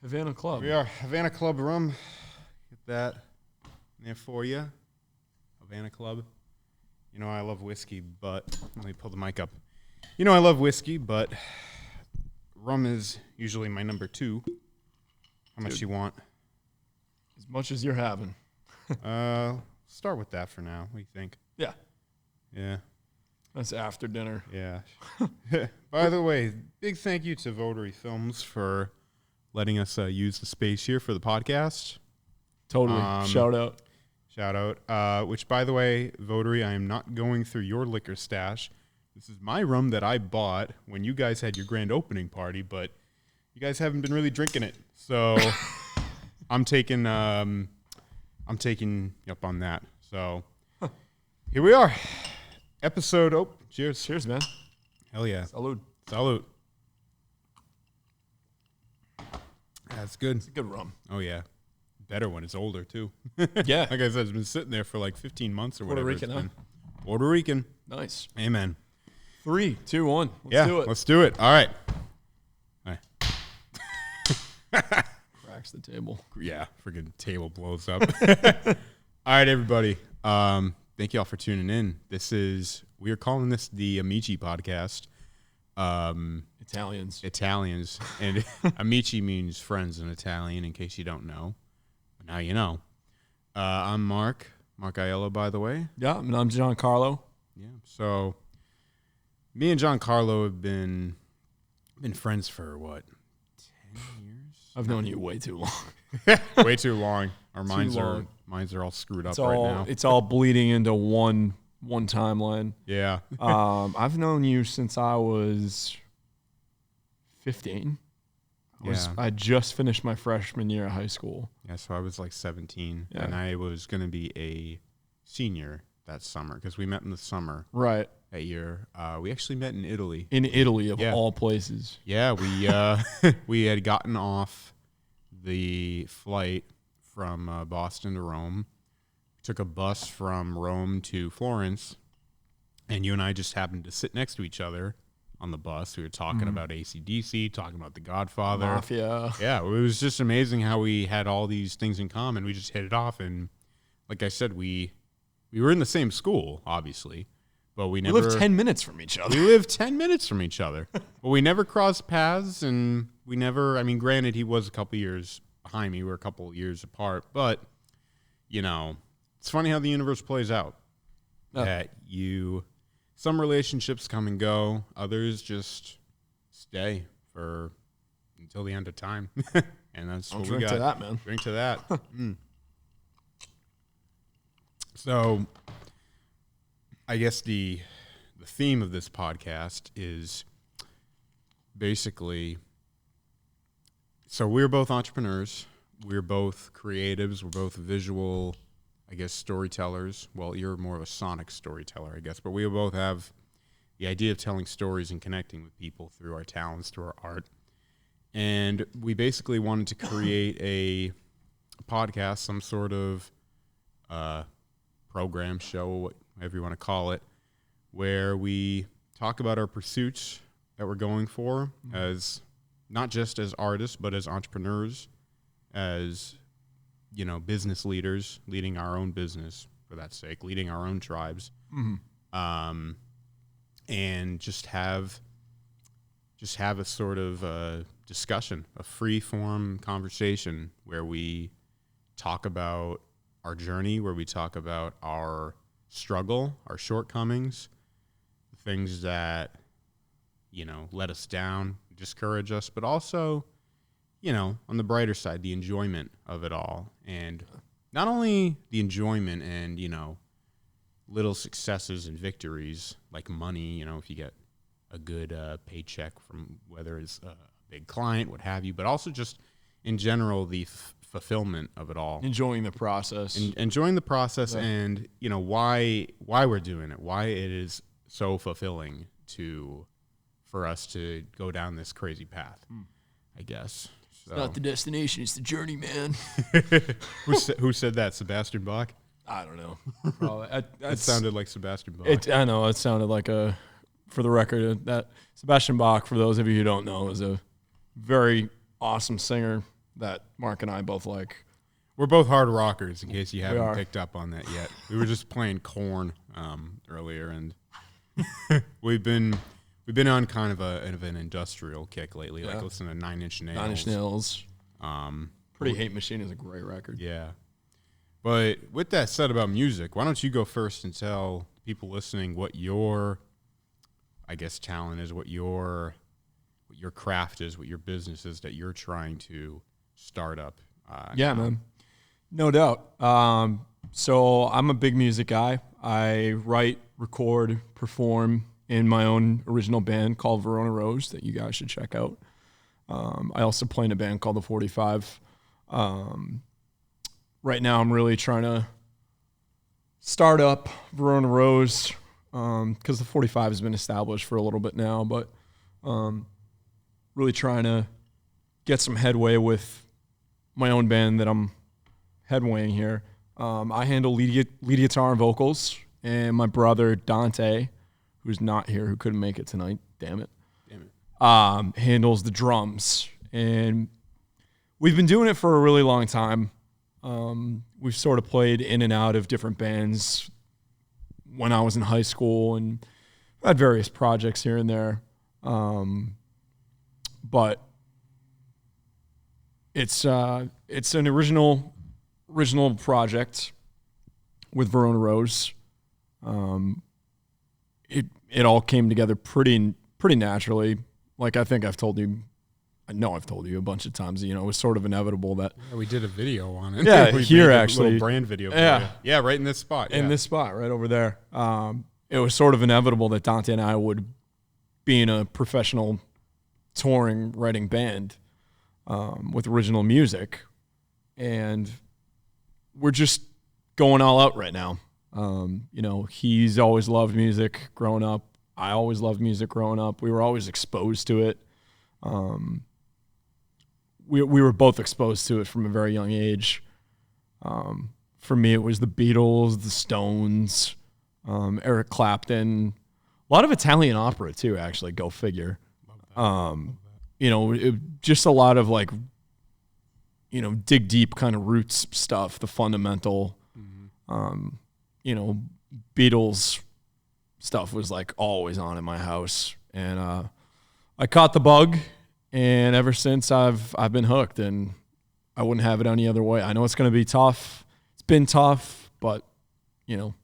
Havana Club. We are Havana Club rum. Get that in there for you. Havana Club. You know I love whiskey, but let me pull the mic up. You know I love whiskey, but rum is usually my number 2. How much you want? As much as you're having. Start with that for now. What do you think? Yeah. Yeah. That's after dinner. Yeah. By the way, big thank you to Votary Films for letting us use the space here for the podcast. Totally. Shout out. Shout out. Which, by the way, Votary, I am not going through your liquor stash. This is my rum that I bought when you guys had your grand opening party, but you guys haven't been really drinking it. So I'm taking you up on that. So here we are. Cheers. Cheers, man. Hell yeah. Salud. Salud. That's good. It's a good rum. Oh, yeah. Better when it's older, too. Yeah. Like I said, it's been sitting there for like 15 months or whatever. Puerto Rican, huh? Puerto Rican. Nice. Amen. 3, 2, 1. Let's do it. Let's do it. All right. Cracks the table. Yeah, freaking table blows up. All right, everybody. Thank you all for tuning in. We are calling this the Amici podcast. Italians. And Amici means friends in Italian, in case you don't know. But now you know. I'm Mark Aiello, by the way. Yeah, and I'm Giancarlo. Yeah, so me and Giancarlo have been friends for, what, 10 years? I've known you way too long. Way too long. Our minds are all screwed up right now. It's all bleeding into one timeline. Yeah. I've known you since I was 15. I just finished my freshman year of high school. Yeah, so I was like 17, yeah. And I was going to be a senior that summer because we met in the summer. Right. That year. We actually met in Italy. In Italy, of all places. Yeah, we had gotten off the flight from Boston to Rome. Took a bus from Rome to Florence, and you and I just happened to sit next to each other on the bus. We were talking about AC/DC, talking about The Godfather. Mafia. Yeah, it was just amazing how we had all these things in common. We just hit it off, and like I said, we were in the same school, obviously, but we never... We lived 10 minutes from each other. We lived 10 minutes from each other, but we never crossed paths, and we never... I mean, granted, he was a couple years behind me. We were a couple years apart, but, you know, it's funny how the universe plays out. Oh. That some relationships come and go, others just stay until the end of time. And that's what we got. Drink to that, man. Drink to that. So, I guess the theme of this podcast is basically, so we're both entrepreneurs. We're both creatives. We're both visual, I guess, storytellers. Well, you're more of a sonic storyteller, I guess. But we both have the idea of telling stories and connecting with people through our talents, through our art. And we basically wanted to create a podcast, some sort of program, show, whatever you want to call it, where we talk about our pursuits that we're going for as not just as artists, but as entrepreneurs, as, you know, business leaders, leading our own business, for that sake, leading our own tribes, and just have a sort of discussion, a free-form conversation where we talk about our journey, where we talk about our struggle, our shortcomings, the things that, you know, let us down, discourage us, but also, you know, on the brighter side, the enjoyment of it all. And not only the enjoyment and, you know, little successes and victories like money, you know, if you get a good paycheck from whether it's a big client, what have you, but also just in general, the fulfillment of it all. Enjoying the process. Enjoying the process and, you know, why we're doing it, why it is so fulfilling for us to go down this crazy path, I guess. So. It's not the destination, it's the journey, man. Who said that? Sebastian Bach? I don't know. Probably. It sounded like Sebastian Bach. I know. It sounded like for the record, that Sebastian Bach, for those of you who don't know, is a very awesome singer that Mark and I both like. We're both hard rockers, in case you are. haven't picked up on that yet. We were just playing Korn earlier, and we've been on kind of an industrial kick lately. Like listen to 9 Inch Nails. 9 Inch Nails. Pretty Hate Machine is a great record. Yeah. But with that said about music, why don't you go first and tell people listening what your, I guess, talent is, what your craft is, what your business is that you're trying to start up. Man. No doubt. So I'm a big music guy. I write, record, perform in my own original band called Verona Rose that you guys should check out. I also play in a band called The 45. Right now I'm really trying to start up Verona Rose because The 45 has been established for a little bit now, but really trying to get some headway with my own band that I'm headwaying here. I handle lead guitar and vocals, and my brother Dante, who's not here, who couldn't make it tonight, damn it, handles the drums. And we've been doing it for a really long time. We've sort of played in and out of different bands when I was in high school and had various projects here and there. But it's an original project with Verona Rose. It all came together pretty naturally. Like I think I know I've told you a bunch of times. You know, it was sort of inevitable that we did a video on it. Yeah, we here made a actually, little brand video. Yeah, right in this spot. In this spot, right over there. It was sort of inevitable that Dante and I would be in a professional touring writing band with original music, and we're just going all out right now. You know, he's always loved music growing up. I always loved music growing up. We were always exposed to it. We were both exposed to it from a very young age. For me, it was the Beatles, the Stones, Eric Clapton, a lot of Italian opera too, actually, go figure. You know, just a lot of like, you know, dig deep kind of roots stuff, the fundamental, you know, Beatles stuff was like always on in my house. And I caught the bug, and ever since I've been hooked, and I wouldn't have it any other way. I know it's going to be tough. It's been tough, but, you know,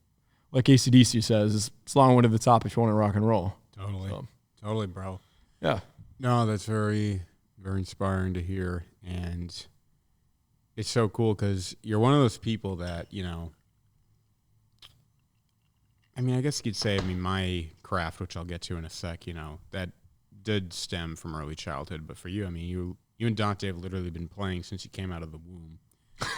like AC/DC says, it's a long way to the top if you want to rock and roll. Totally, bro. Yeah. No, that's very, very inspiring to hear. And it's so cool because you're one of those people that, you know, I mean, I guess you could say, my craft, which I'll get to in a sec, you know, that did stem from early childhood. But for you, I mean, you and Dante have literally been playing since you came out of the womb.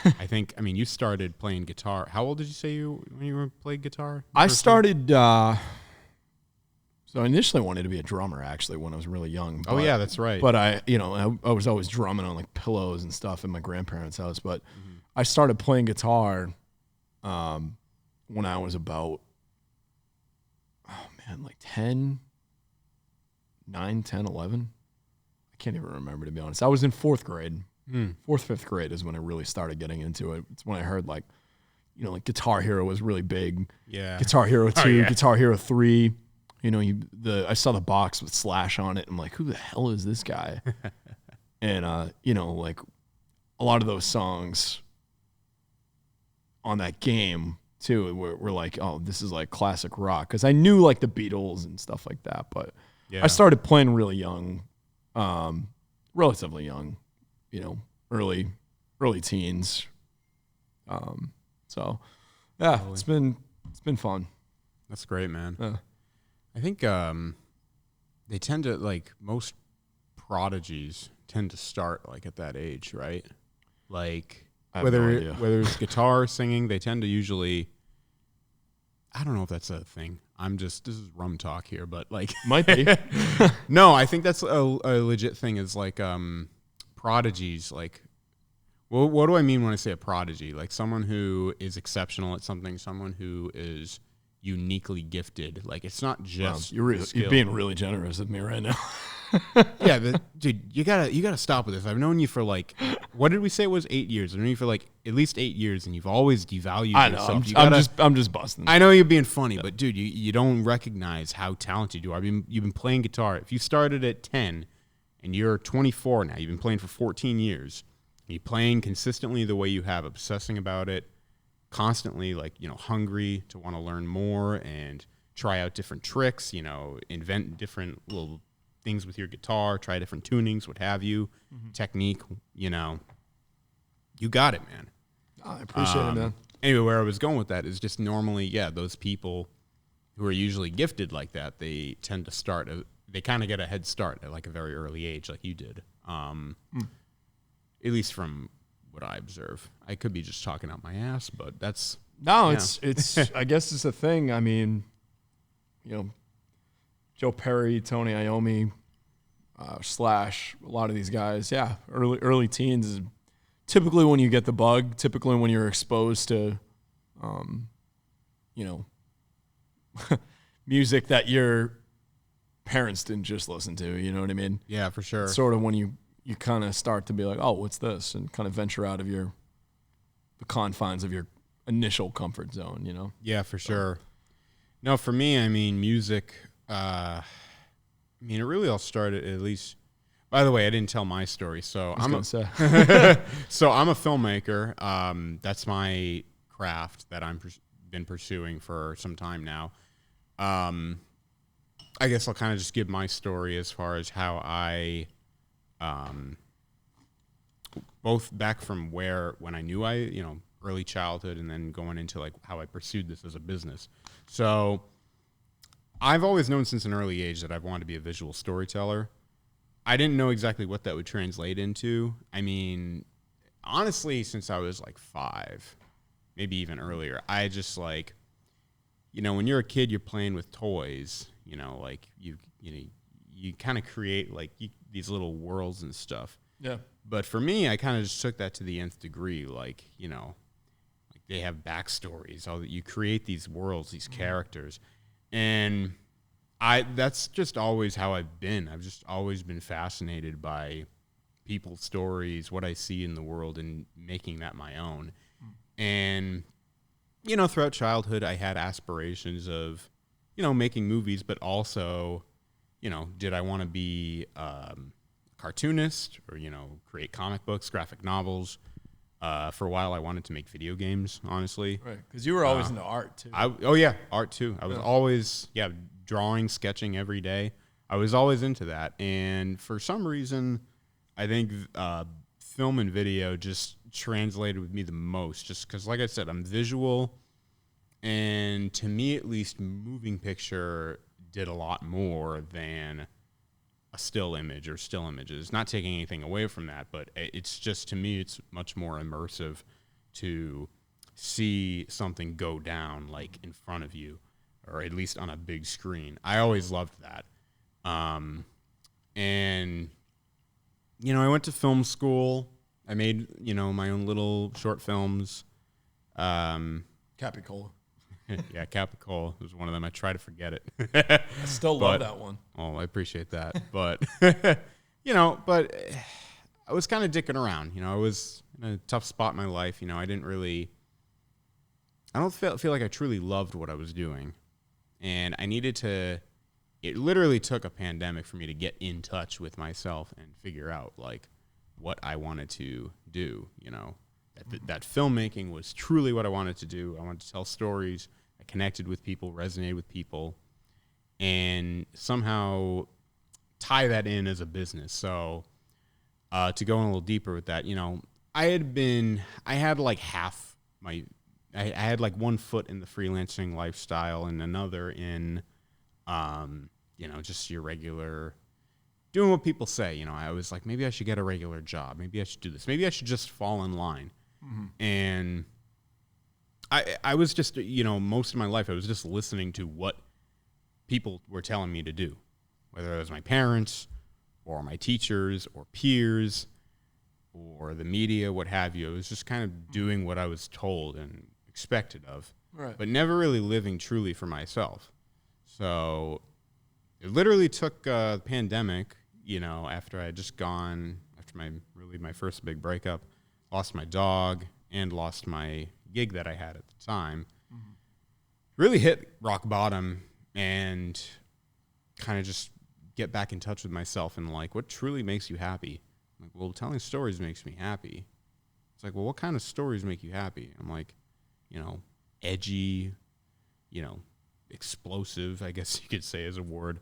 I think, I mean, you started playing guitar. How old did you say when you were playing guitar? I started, so I initially wanted to be a drummer, actually, when I was really young. Oh, yeah, that's right. But I was always drumming on like pillows and stuff in my grandparents' house. But I started playing guitar when I was about, like 10, 9, 10, 11. I can't even remember, to be honest. I was in 4th grade. 4th, 5th grade is when I really started getting into it. It's when I heard like, you know, like Guitar Hero was really big. Yeah. Guitar Hero 2, Guitar Hero 3. You know, I saw the box with Slash on it. I'm like, who the hell is this guy? And, you know, like a lot of those songs on that game too were like, oh, this is like classic rock. Because I knew like the Beatles and stuff like that. But I started playing really young, relatively young, you know, early teens. So, yeah, it's been fun. That's great, man. I think they tend to, like, most prodigies tend to start like at that age, right? Like whether it's guitar, singing, they tend to usually, I don't know if that's a thing. This is rum talk here, but like might be. No, I think that's a legit thing. Is like prodigies. Like, well, what do I mean when I say a prodigy? Like someone who is exceptional at something, someone who is uniquely gifted. Like it's not just you're being really generous with me right now. Yeah, dude, you gotta stop with this. I've known you for like, what did we say it was 8 years? I've known you for like at least 8 years, and you've always devalued I know. yourself. I'm just busting. I know you're being funny, but dude, you don't recognize how talented you are. You've been playing guitar. If you started at 10 and you're 24 now, you've been playing for 14 years, and you're playing consistently the way you have, obsessing about it, constantly like, hungry to want to learn more and try out different tricks, invent different little things with your guitar, try different tunings, what have you, technique, you got it, man. I appreciate it, man. Anyway, where I was going with that is just normally, those people who are usually gifted like that, they tend to start, they kind of get a head start at like a very early age, like you did. At least from what I observe. I could be just talking out my ass, but that's... No, it's I guess it's a thing. I mean, Joe Perry, Tony Iommi, Slash, a lot of these guys, early teens is typically when you get the bug, typically when you're exposed to, music that your parents didn't just listen to, you know what I mean? Yeah, for sure. It's sort of when you kind of start to be like, oh, what's this? And kind of venture out of the confines of your initial comfort zone, Yeah, for sure. No, for me, I mean, music, it really all started at least... By the way, I didn't tell my story, so I'm a filmmaker. That's my craft that I'm been pursuing for some time now. I guess I'll kind of just give my story as far as how I, both back from when I knew early childhood, and then going into like how I pursued this as a business. So I've always known since an early age that I've wanted to be a visual storyteller. I didn't know exactly what that would translate into. I mean, honestly, since I was like 5, maybe even earlier, I just like, when you're a kid, you're playing with toys, like you kind of create like these little worlds and stuff. Yeah. But for me, I kind of just took that to the nth degree. Like, like they have backstories. You create these worlds, these characters. And that's just always how I've been. I've just always been fascinated by people's stories, what I see in the world, and making that my own. And, throughout childhood, I had aspirations of, making movies, but also, did I want to be a cartoonist or, create comic books, graphic novels? For a while, I wanted to make video games, honestly. Right, because you were always into art, too. Art, too. I was always, drawing, sketching every day. I was always into that. And for some reason, I think film and video just translated with me the most, just because, like I said, I'm visual. And to me, at least, moving picture did a lot more than a still image or still images. Not taking anything away from that, but it's just, to me, it's much more immersive to see something go down like in front of you, or at least on a big screen. I always loved that. And, I went to film school. I made, my own little short films. Capicola. Yeah, Capicola was one of them. I try to forget it. I still love that one. Oh, I appreciate that. But, but I was kind of dicking around. I was in a tough spot in my life. I don't feel like I truly loved what I was doing. And I needed to, it literally took a pandemic for me to get in touch with myself and figure out like what I wanted to do, that filmmaking was truly what I wanted to do. I wanted to tell stories. I connected with people, resonated with people, and somehow tie that in as a business. So to go in a little deeper with that, I had like I had like one foot in the freelancing lifestyle and another in, just your regular doing what people say. I was like, maybe I should get a regular job. Maybe I should do this. Maybe I should just fall in line. Mm-hmm. And I was just, most of my life, I was just listening to what people were telling me to do, whether it was my parents or my teachers or peers or the media, what have you. I was just kind of doing what I was told and expected of, right, but never really living truly for myself. So it literally took the pandemic, after I had just gone, after my first big breakup, lost my dog and lost my gig that I had at the time, really hit rock bottom and kind of just get back in touch with myself and like, what truly makes you happy? I'm like, well, telling stories makes me happy. It's like, well, what kind of stories make you happy? I'm like, edgy, explosive, I guess you could say is a word,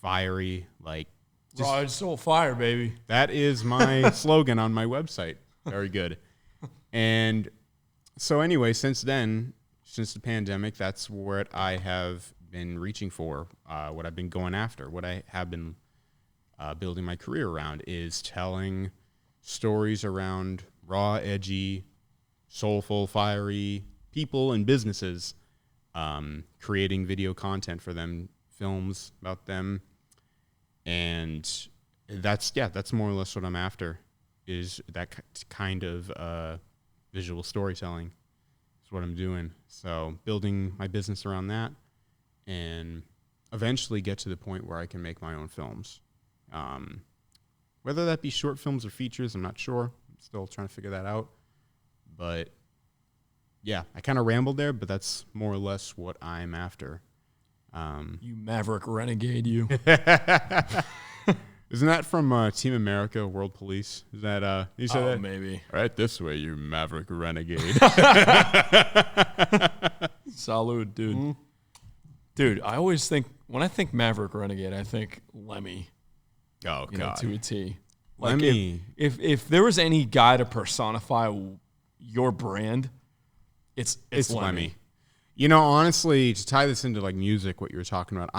fiery, like. Raw is so fire, baby. That is my slogan on my website. Very good. And so anyway, since then, since the pandemic, that's what I have been reaching for, what I've been going after, what I have been building my career around is telling stories around raw, edgy, soulful, fiery people and businesses, creating video content for them, films about them. And that's more or less what I'm after, is that kind of visual storytelling is what I'm doing. So building my business around that and eventually get to the point where I can make my own films. Whether that be short films or features, I'm not sure. I'm still trying to figure that out. But yeah, I kind of rambled there, but that's more or less what I'm after. You maverick renegade, you. Isn't that from Team America, World Police? Is that you said that? Maybe. Right this way, you maverick renegade. Salud, dude. Mm-hmm. Dude, I always think, when I think maverick renegade, I think Lemmy. Oh, God. To a T. Like Lemmy. If there was any guy to personify your brand, it's Lemmy. Honestly, to tie this into like music, what you were talking about,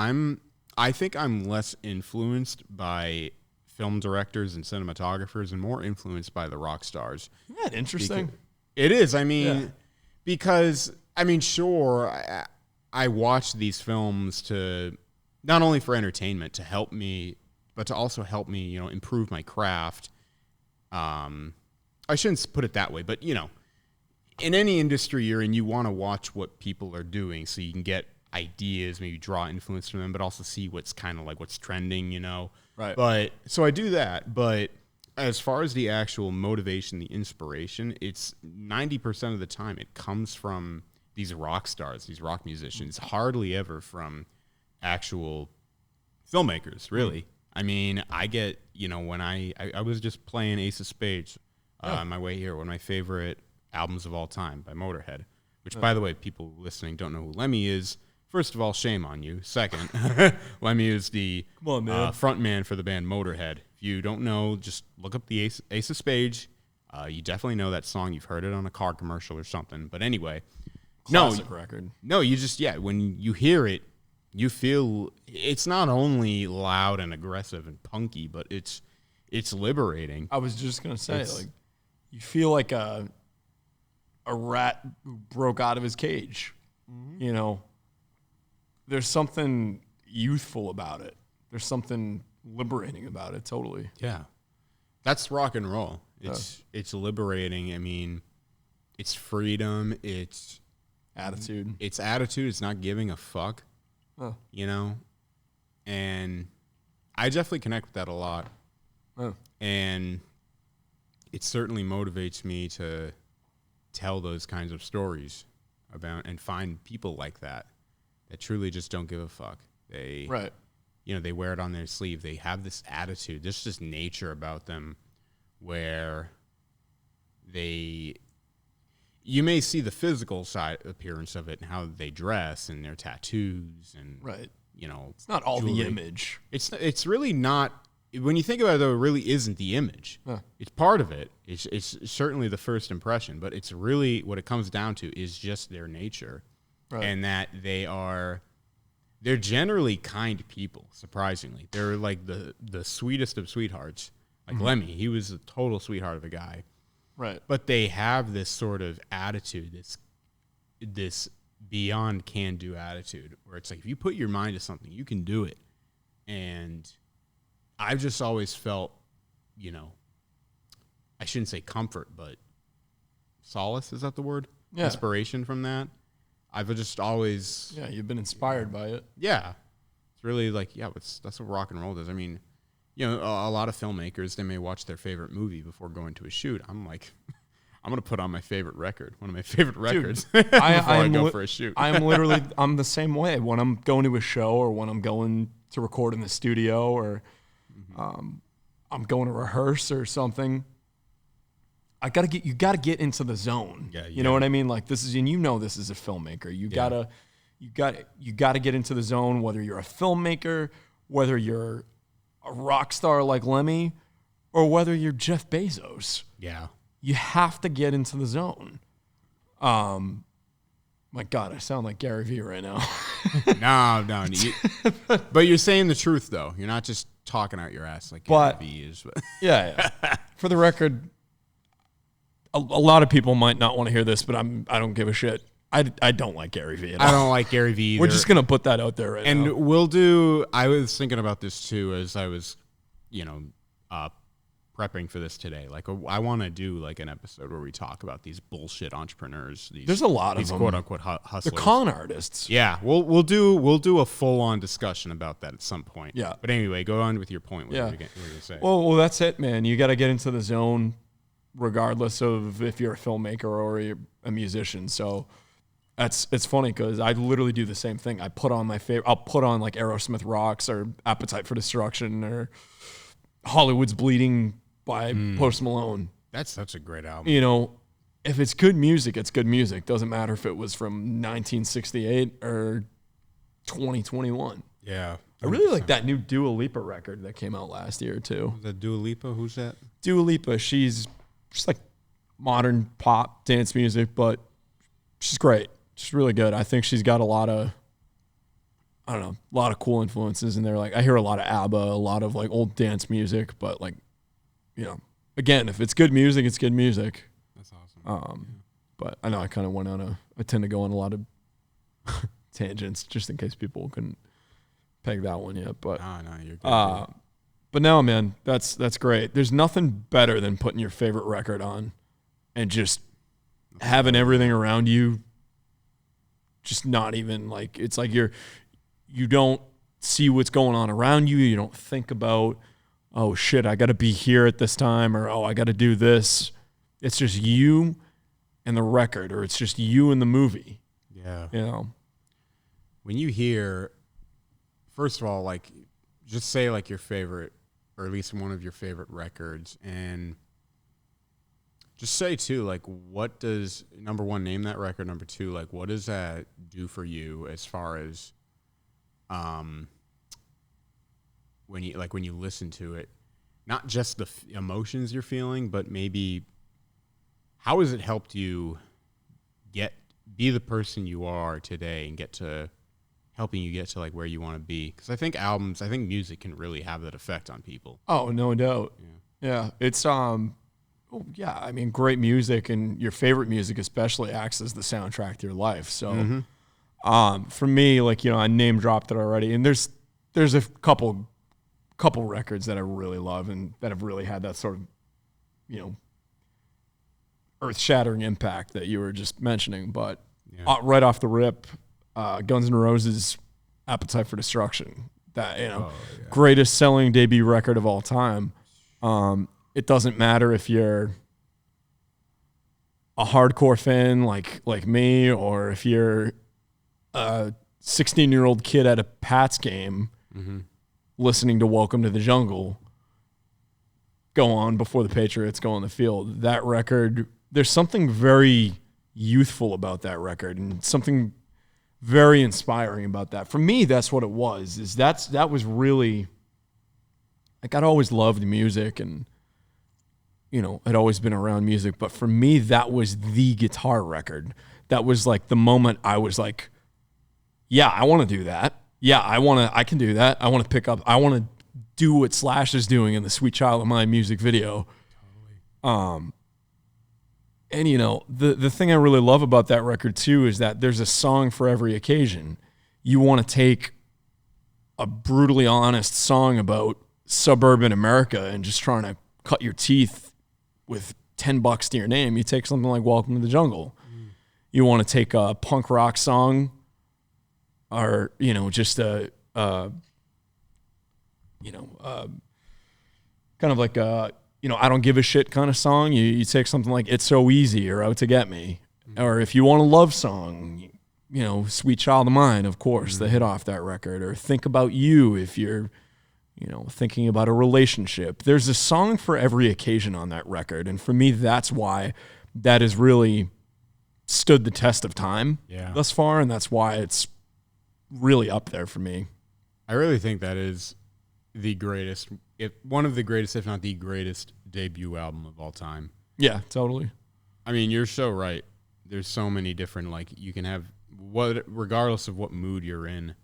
I think I'm less influenced by film directors and cinematographers and more influenced by the rock stars. Isn't that interesting? It is. Because, sure, I watch these films to not only for entertainment, to help me, but to also help me, improve my craft. I shouldn't put it that way, but, in any industry you're in, you want to watch what people are doing so you can get ideas, maybe draw influence from them, but also see what's kind of like what's trending, Right. But so I do that. But as far as the actual motivation, the inspiration, it's 90% of the time it comes from these rock stars, these rock musicians, hardly ever from actual filmmakers, really. I get, when I was just playing Ace of Spades on my way here, one of my favorite albums of all time by Motorhead, which, by the way, people listening don't know who Lemmy is. First of all, shame on you. Second, Lemmy is the front man for the band Motorhead. If you don't know, just look up the Ace of Spades. You definitely know that song. You've heard it on a car commercial or something. But anyway, classic record. No, you just, when you hear it, you feel it's not only loud and aggressive and punky, but it's liberating. I was just going to say, you feel like a rat who broke out of his cage. Mm-hmm. There's something youthful about it. There's something liberating about it. Totally. Yeah. That's rock and roll. It's liberating. It's freedom. It's attitude. It's attitude. It's not giving a fuck. And I definitely connect with that a lot. And it certainly motivates me to tell those kinds of stories about and find people like that truly just don't give a fuck. They they wear it on their sleeve. They have this attitude. There's this nature about them where you may see the physical side appearance of it and how they dress and their tattoos and it's not all jewelry. the image. It's really not. When you think about it, though, it really isn't the image. It's part of it. It's certainly the first impression, but it's really what it comes down to is just their nature, and that they're generally kind people. Surprisingly, they're like the sweetest of sweethearts. Like Lemmy, he was a total sweetheart of a guy, right? But they have this sort of attitude, this beyond can-do attitude, where it's like if you put your mind to something, you can do it, and I've just always felt, I shouldn't say comfort, but solace, is that the word? Yeah. Inspiration from that. I've just always... Yeah, you've been inspired by it. Yeah. It's really like, that's what rock and roll does. you know, a lot of filmmakers, they may watch their favorite movie before going to a shoot. I'm like, I'm going to put on my favorite record, one of my favorite records, before I go for a shoot. I'm the same way. When I'm going to a show or when I'm going to record in the studio or I'm going to rehearse or something, you got to get into the zone. Yeah, you know what I mean? Like this is, and you know, this is a filmmaker. You gotta get into the zone, whether you're a filmmaker, whether you're a rock star like Lemmy, or whether you're Jeff Bezos. Yeah. You have to get into the zone. My God, I sound like Gary Vee right now. No. But you're saying the truth, though. You're not just talking out your ass like Gary Vee is. Yeah. For the record, a lot of people might not want to hear this, but I don't give a shit. I don't like Gary Vee at all. I don't like Gary Vee either. We're just going to put that out there right now. And I was thinking about this, too, as I was, prepping for this today. Like, I want to do like an episode where we talk about these bullshit entrepreneurs. There's a lot of these them. quote unquote hustlers. They're con artists. Yeah, we'll do a full on discussion about that at some point. Yeah. But anyway, go on with your point. What Yeah. were you gonna say? Well, that's it, man. You got to get into the zone, regardless of if you're a filmmaker or you're a musician. So it's funny because I literally do the same thing. I'll put on like Aerosmith Rocks or Appetite for Destruction or Hollywood's Bleeding by Post Malone. That's such a great album. You know, if it's good music, it's good music. Doesn't matter if it was from 1968 or 2021. Yeah. 100%. I really like that new Dua Lipa record that came out last year too. The Dua Lipa, who's that? Dua Lipa, she's just like modern pop dance music, but she's great. She's really good. I think she's got a lot of cool influences in there. Like I hear a lot of ABBA, a lot of like old dance music, but like, you know, again, if it's good music, it's good music. That's awesome. But I know I kind of went on I tend to go on a lot of tangents just in case people couldn't peg that one yet. But no, you're good. But no, man, that's great. There's nothing better than putting your favorite record on and just having everything around you just not even like, it's like you don't see what's going on around you. You don't think about, oh shit, I got to be here at this time, or oh, I got to do this. It's just you and the record, or it's just you and the movie. Yeah. You know, when you hear, first of all, like just say like your favorite, or at least one of your favorite records, and just say too, like, what does, number one, name that record. Number two, like, what does that do for you as far as, when you listen to it, not just the emotions you're feeling, but maybe how has it helped you be the person you are today and helping you get to like where you want to be? Because I think music can really have that effect on people. Oh, no doubt. Yeah. It's, yeah, I mean, great music and your favorite music especially acts as the soundtrack to your life. So, for me, like, you know, I name dropped it already, and there's a couple records that I really love and that have really had that sort of, you know, earth-shattering impact that you were just mentioning. But right off the rip, Guns N' Roses' Appetite for Destruction, that, you know, greatest selling debut record of all time. It doesn't matter if you're a hardcore fan like me, or if you're a 16-year-old kid at a Pats game listening to Welcome to the Jungle go on before the Patriots go on the field. That record, there's something very youthful about that record and something very inspiring about that. For me, that's what it was. That was really, like, I'd always loved music and, you know, I'd always been around music, but for me, that was the guitar record. That was like the moment I was like, yeah, I want to do that. Yeah, I can do that. I want to do what Slash is doing in the Sweet Child of Mine music video. Totally. And you know, the thing I really love about that record too is that there's a song for every occasion. You want to take a brutally honest song about suburban America and just trying to cut your teeth with $10 to your name. You take something like Welcome to the Jungle. You want to take a punk rock song, or, you know, just kind of like a, I don't give a shit kind of song. You take something like It's So Easy or Out to Get Me. Or if you want a love song, Sweet Child of Mine, of course, the hit off that record. Or Think About You if you're, thinking about a relationship. There's a song for every occasion on that record. And for me, that's why that has really stood the test of time thus far. And that's why it's really up there for me. I really think that is the greatest, one of the greatest, if not the greatest debut album of all time. Yeah, totally. I mean, you're so right. There's so many different, you can have regardless of what mood you're in,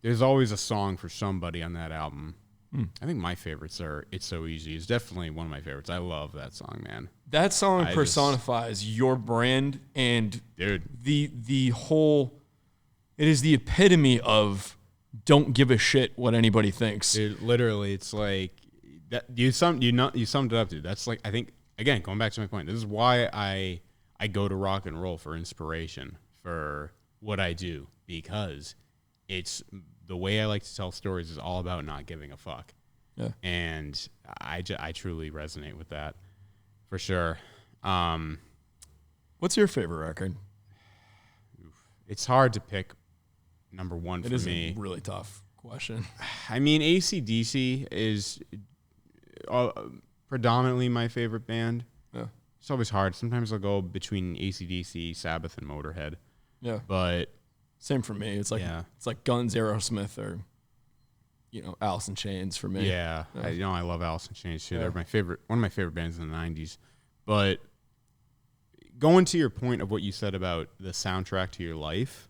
there's always a song for somebody on that album. I think my favorites are It's So Easy. It's definitely one of my favorites. I love that song, man. That song personifies your brand and the whole, it is the epitome of don't give a shit what anybody thinks. Dude, literally, it's like that. You summed it up, dude. That's I think, again, going back to my point, this is why I go to rock and roll for inspiration for what I do, because it's the way I like to tell stories is all about not giving a fuck. Yeah. And I truly resonate with that for sure. What's your favorite record? It's hard to pick number one for me. It is a really tough question. I mean, AC/DC is predominantly my favorite band. Yeah. It's always hard. Sometimes I'll go between AC/DC, Sabbath, and Motorhead. Yeah. But same for me. It's like Guns, Aerosmith, or Alice in Chains for me. Yeah. I love Alice in Chains too. They're one of my favorite bands in the 90s. But going to your point of what you said about the soundtrack to your life,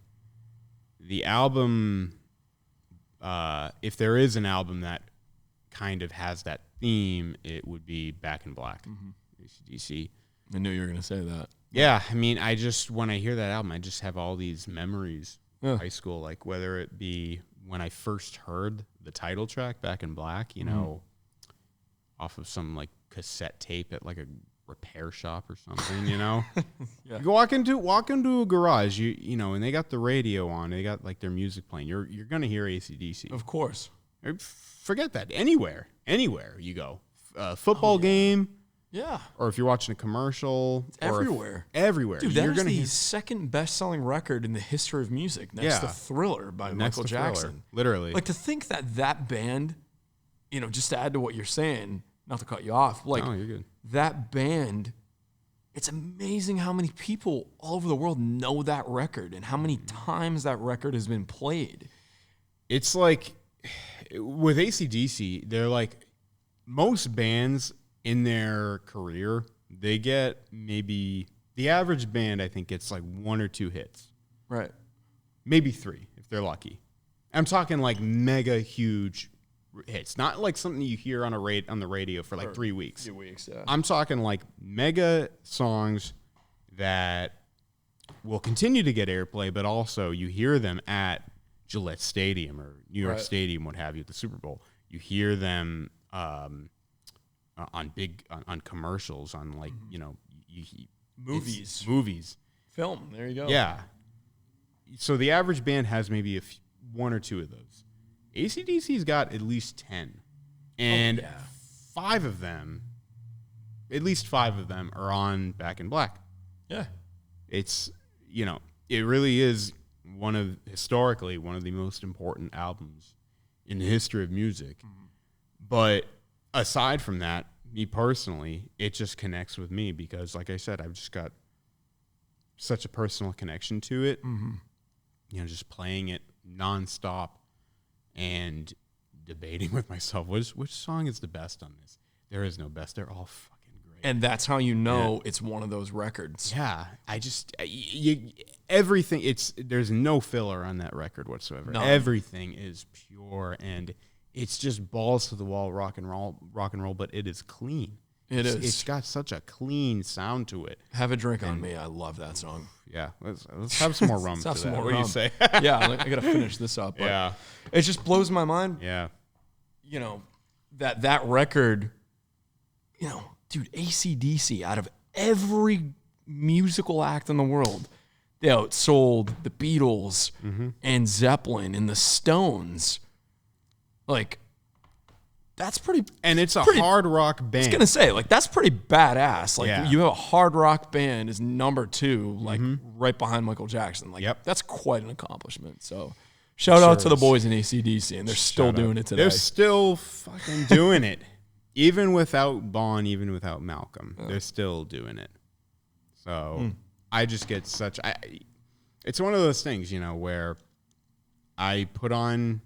the album, if there is an album that kind of has that theme, it would be Back in Black, AC/DC. I knew you were going to say that. Yeah, I mean, when I hear that album, I just have all these memories of high school, whether it be when I first heard the title track, Back in Black, off of some cassette tape at a repair shop or something, Yeah. You walk into a garage, and they got the radio on, they got their music playing. You're gonna hear AC/DC, of course. Forget that. Anywhere you go, football game. Yeah. Or if you're watching a commercial. Everywhere. Everywhere. Dude, that is the second best-selling record in the history of music, next to Thriller by Michael Jackson. Thriller, literally. To think that band, just to add to what you're saying, not to cut you off, no, you're good. That band, it's amazing how many people all over the world know that record and how many times that record has been played. It's with AC/DC, they're most bands in their career, they get maybe, the average band, I think, gets 1 or 2 hits. Right. Maybe 3, if they're lucky. I'm talking mega huge hits. Not something you hear on the radio for 3 weeks. A few weeks, yeah. I'm talking mega songs that will continue to get airplay, but also you hear them at Gillette Stadium or New York Stadium, what have you, at the Super Bowl. You hear them on commercials, on movies, film. There you go. Yeah. So the average band has maybe 1 or 2 of those. AC/DC's got at least 10, and at least 5 of them are on Back in Black. Yeah. It's it really is historically one of the most important albums in the history of music. But aside from that, me personally, it just connects with me because, like I said, I've just got such a personal connection to it. Just playing it nonstop and debating with myself, which song is the best on this? There is no best. They're all fucking great. And that's how it's one of those records. Yeah. Everything, there's no filler on that record whatsoever. No. Everything is pure, and it's just balls to the wall rock and roll, but it is clean. It's got such a clean sound to it. Have a drink on me. I love that song. Yeah, let's have some more rum. Let's have some more rum. What do you say? Yeah, I gotta finish this up. Yeah, it just blows my mind. Yeah, that record. Dude, AC/DC, out of every musical act in the world, they outsold the Beatles and Zeppelin and the Stones. that's pretty. And it's a pretty, hard rock band. I was gonna say, like, that's pretty badass. Like, Yeah. you have a hard rock band is number 2, like right behind Michael Jackson. Like, that's quite an accomplishment. So, shout out to the boys in AC/DC, and they're still doing it today. They're still fucking doing it, even without Bon, even without Malcolm. They're still doing it. So I just get such. It's one of those things, you know, where I put on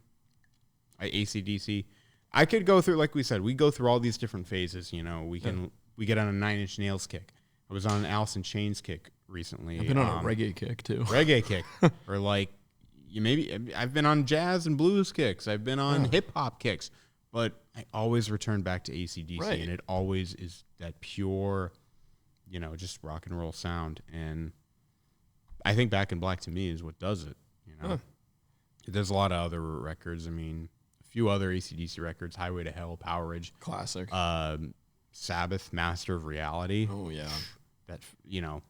AC/DC. I could go through, like we said, we go through all these different phases. You know, we get on a 9 Inch Nails kick. I was on an Alice in Chains kick recently. I've been on a reggae kick too. Reggae kick, or like I've been on jazz and blues kicks. I've been on hip hop kicks, but I always return back to AC/DC, and it always is that pure, you know, just rock and roll sound. And I think Back in Black to me is what does it. You know, there's a lot of other records. I mean, a few other AC/DC records: Highway to Hell, Power Ridge, classic. Sabbath, Master of Reality. Oh yeah, that, you know,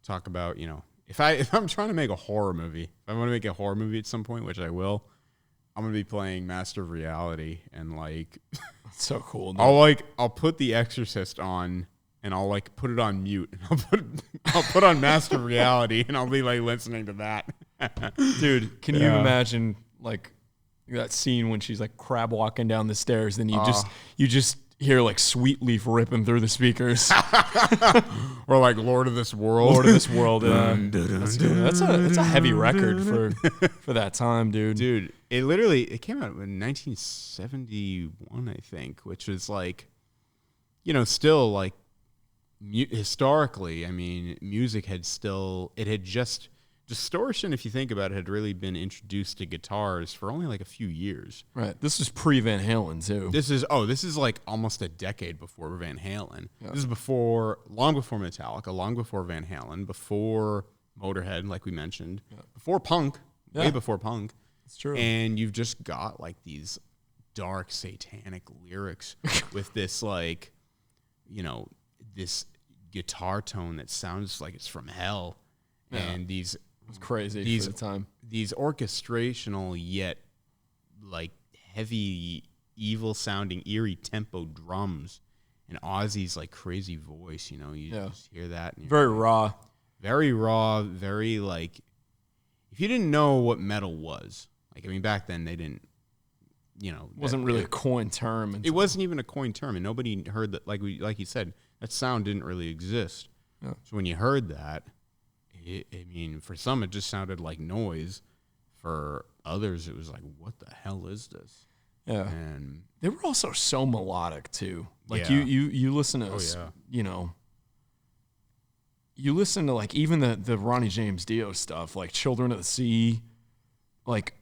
talk about, you know, if I'm trying to make a horror movie, if I want to make a horror movie at some point, which I will, I'm gonna be playing Master of Reality, and like, that's so cool. Dude. I'll put The Exorcist on, and I'll like put it on mute, and I'll put on Master of Reality, and I'll be like listening to that. Dude, can you imagine like that scene when she's like crab walking down the stairs, then you just hear like Sweet Leaf ripping through the speakers, or like Lord of this World. That's a heavy record for that time, dude. Dude, it came out in 1971, I think, which was like, you know, still like historically, I mean, music had just distortion, if you think about it, had really been introduced to guitars for only like a few years. Right. This is pre Van Halen too. This is like almost a decade before Van Halen. Yeah. This is long before Metallica, long before Van Halen, before Motorhead, like we mentioned, before punk, way before punk. It's true. And you've just got like these dark satanic lyrics with this, like, you know, this guitar tone that sounds like it's from hell. Yeah. And these, it's crazy for the time. These orchestrational yet like heavy, evil sounding, eerie tempo drums, and Ozzy's like crazy voice. You know, you just hear that. And very raw, very like. If you didn't know what metal was, like, I mean, back then they didn't. You know, it wasn't really a coined term. It wasn't even a coined term, and nobody heard that. Like you said, that sound didn't really exist. Yeah. So when you heard that. I mean, for some, it just sounded like noise. For others, it was like, what the hell is this? Yeah. And they were also so melodic, too. Like, you listen to, you know, you listen to, like, even the Ronnie James Dio stuff, like Children of the Sea. Like,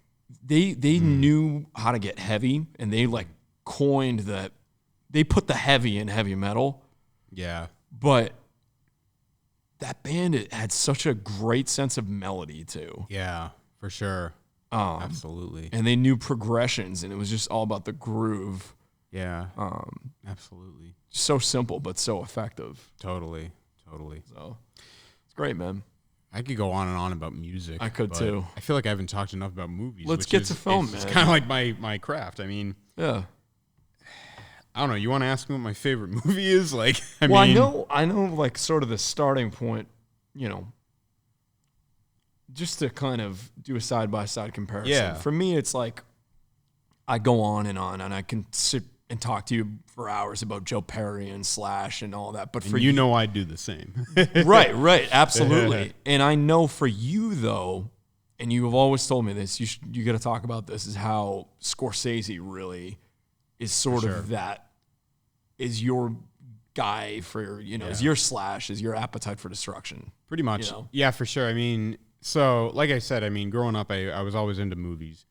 they knew how to get heavy, and they, like, coined that. They put the heavy in heavy metal. Yeah. But that band, it had such a great sense of melody too. Yeah, for sure. Absolutely. And they knew progressions, and it was just all about the groove. Yeah. Absolutely. So simple, but so effective. Totally. So it's great, man. I could go on and on about music. I could too. I feel like I haven't talked enough about movies. Let's get to film, man. It's kind of like my craft. I mean, yeah. I don't know. You want to ask me what my favorite movie is? Like, I know, like, sort of the starting point, you know, just to kind of do a side-by-side comparison. Yeah. For me, it's like I go on, and I can sit and talk to you for hours about Joe Perry and Slash and all that. But for you know, I do the same. Right, absolutely. And I know for you, though, and you have always told me this, you got to talk about this, is how Scorsese really is sort of that, is your guy for, you know, is your Slash, is your Appetite for Destruction. Pretty much. You know? Yeah, for sure. I mean, so like I said, I mean, growing up, I was always into movies.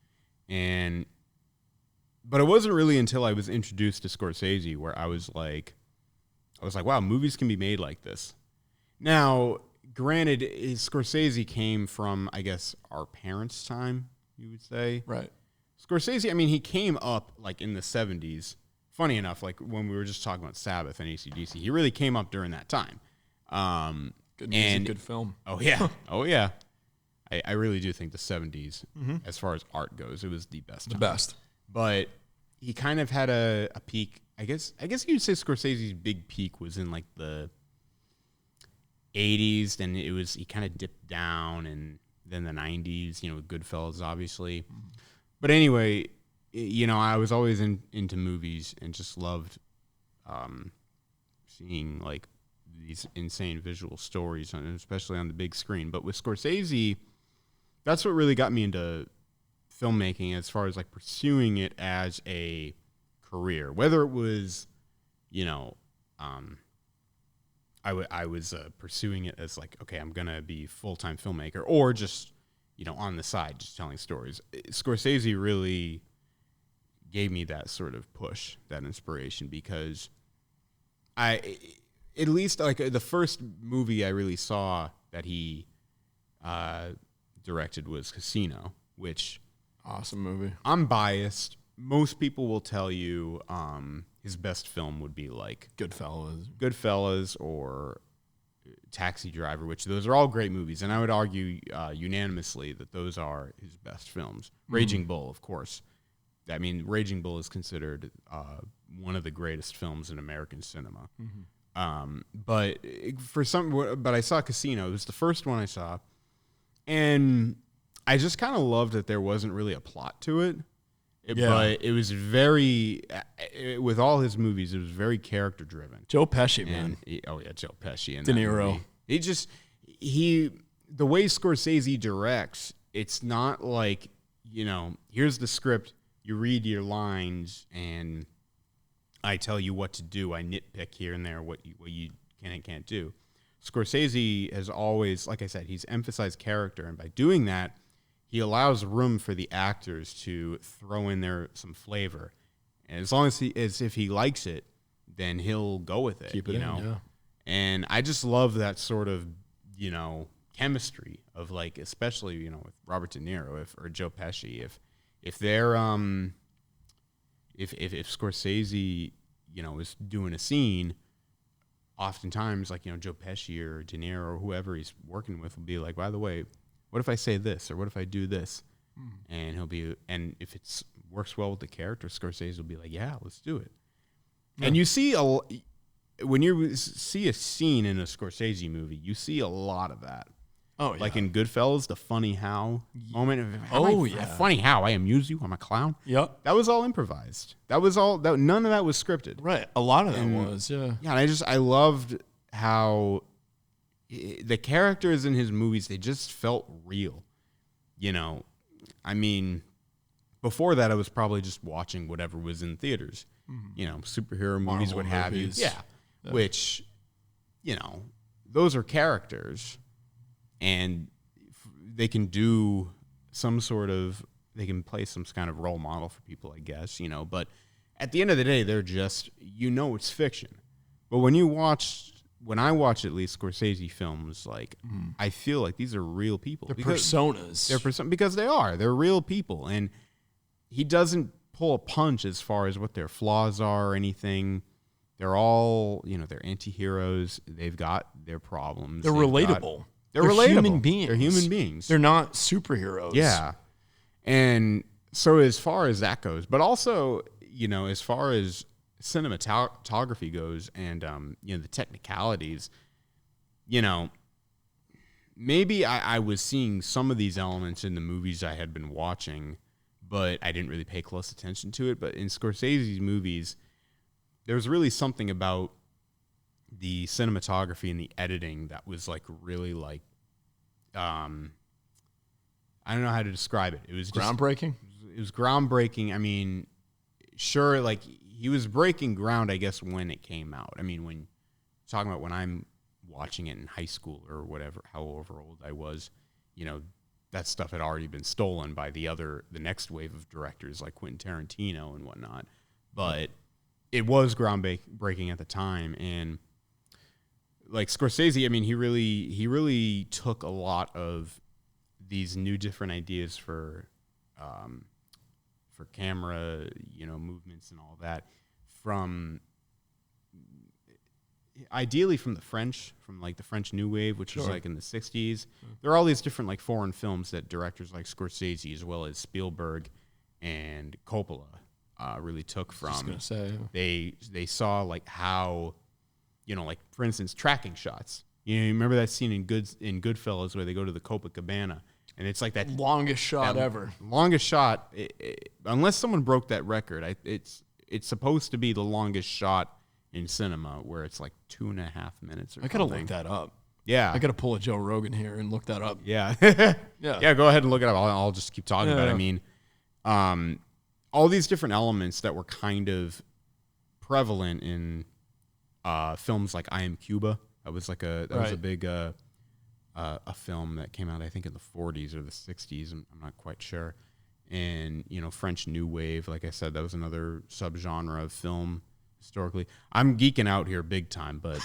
But it wasn't really until I was introduced to Scorsese where I was like, wow, movies can be made like this. Now, granted, Scorsese came from, I guess, our parents' time, you would say. Right. Scorsese, I mean, he came up like in the 70s. Funny enough, like when we were just talking about Sabbath and AC/DC, he really came up during that time. Good music, good film. Oh, yeah. Oh, yeah. I really do think the 70s, as far as art goes, it was the best time. The best. But he kind of had a peak. I guess you'd say Scorsese's big peak was in like the 80s, then he kind of dipped down, and then the 90s, with Goodfellas, obviously. Mm-hmm. But anyway, I was always into movies and just loved seeing like these insane visual stories, especially on the big screen. But with Scorsese, that's what really got me into filmmaking as far as like pursuing it as a career, whether it was, I was pursuing it as like, okay, I'm going to be full-time filmmaker, or just, on the side, just telling stories. Scorsese really gave me that sort of push, that inspiration, because at least like the first movie I really saw that he directed was Casino, which awesome movie. I'm biased. Most people will tell you his best film would be like Goodfellas or Taxi Driver, which those are all great movies, and I would argue unanimously that those are his best films. Mm-hmm. Raging Bull, of course. I mean, Raging Bull is considered one of the greatest films in American cinema. Mm-hmm. But I saw Casino. It was the first one I saw, and I just kind of loved that there wasn't really a plot to it. But it was with all his movies, it was very character driven. Joe Pesci, man. Joe Pesci and De Niro. The way Scorsese directs, it's not like, here's the script, you read your lines, and I tell you what to do. I nitpick here and there what you can and can't do. Scorsese has always, like I said, he's emphasized character, and by doing that, he allows room for the actors to throw in there some flavor. And as long as if he likes it, then he'll go with it. Keep it in, yeah. And I just love that sort of, chemistry of like, especially, with Robert De Niro or Joe Pesci. If they're if Scorsese, is doing a scene, oftentimes like, Joe Pesci or De Niro or whoever he's working with will be like, by the way, what if I say this, or what if I do this? And and if it works well with the character, Scorsese will be like, yeah, let's do it. Yeah. And you see when you see a scene in a Scorsese movie, you see a lot of that. Oh, yeah. Like in Goodfellas, the funny how moment. Funny how I amuse you. I'm a clown. Yep. That was all improvised. None of that was scripted. Right. A lot of that was, yeah. Yeah, and I loved how the characters in his movies, they just felt real. I mean, before that, I was probably just watching whatever was in theaters. Mm-hmm. Superhero movies, Marvel what have you. movies. Yeah. Which, those are characters, and they can do they can play some kind of role model for people, I guess, but at the end of the day, they're just, it's fiction. But when I watch at least Scorsese films, like I feel like these are real people. They're personas. Because they are. They're real people. And he doesn't pull a punch as far as what their flaws are or anything. They're all, they're anti-heroes. They've got their problems. They're relatable. They're relatable. Human beings. They're human beings. They're not superheroes. Yeah. And so as far as that goes, but also, as far as cinematography goes and, the technicalities, maybe I was seeing some of these elements in the movies I had been watching, but I didn't really pay close attention to it. But in Scorsese's movies, there was really something about the cinematography and the editing that was like really like, I don't know how to describe it. It was just groundbreaking. It was groundbreaking. I mean, sure, like he was breaking ground, I guess, when it came out. I mean, when talking about when I'm watching it in high school or whatever, however old I was, that stuff had already been stolen by the next wave of directors like Quentin Tarantino and whatnot. But it was groundbreaking at the time. And like Scorsese, I mean, he really took a lot of these new different ideas for camera, movements and all that ideally from the French, from like the French New Wave, which was like in the 60s. There are all these different like foreign films that directors like Scorsese, as well as Spielberg and Coppola, really took from. I was gonna say They saw like how, like for instance, tracking shots. You remember that scene in Goodfellas where they go to the Copacabana and it's like that longest shot ever. Longest shot, unless someone broke that record. It's supposed to be the longest shot in cinema, where it's like 2.5 minutes. I gotta look that up. Yeah, I gotta pull a Joe Rogan here and look that up. Yeah, yeah. Go ahead and look it up. I'll just keep talking about it. I mean, all these different elements that were kind of prevalent in films like I Am Cuba. That was like a big a film that came out, I think, in the 40s or the 60s. I'm not quite sure. And French New Wave, like I said, that was another subgenre of film. Historically, I'm geeking out here big time, but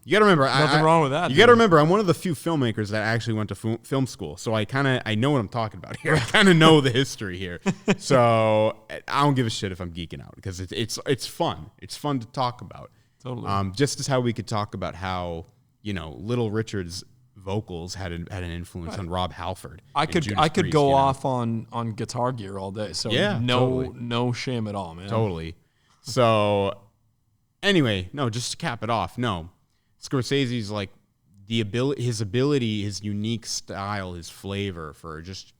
you got to remember, nothing wrong with that. You got to remember, I'm one of the few filmmakers that actually went to film school, so I know what I'm talking about here. I kind of know the history here, so I don't give a shit if I'm geeking out because it's fun. It's fun to talk about. Totally. Just as how we could talk about how Little Richard's vocals had an influence on Rob Halford. I could go off on Guitar Gear all day. So no shame at all, man. Totally. So. Anyway, no, just to cap it off, Scorsese's like his ability, his unique style, his flavor for just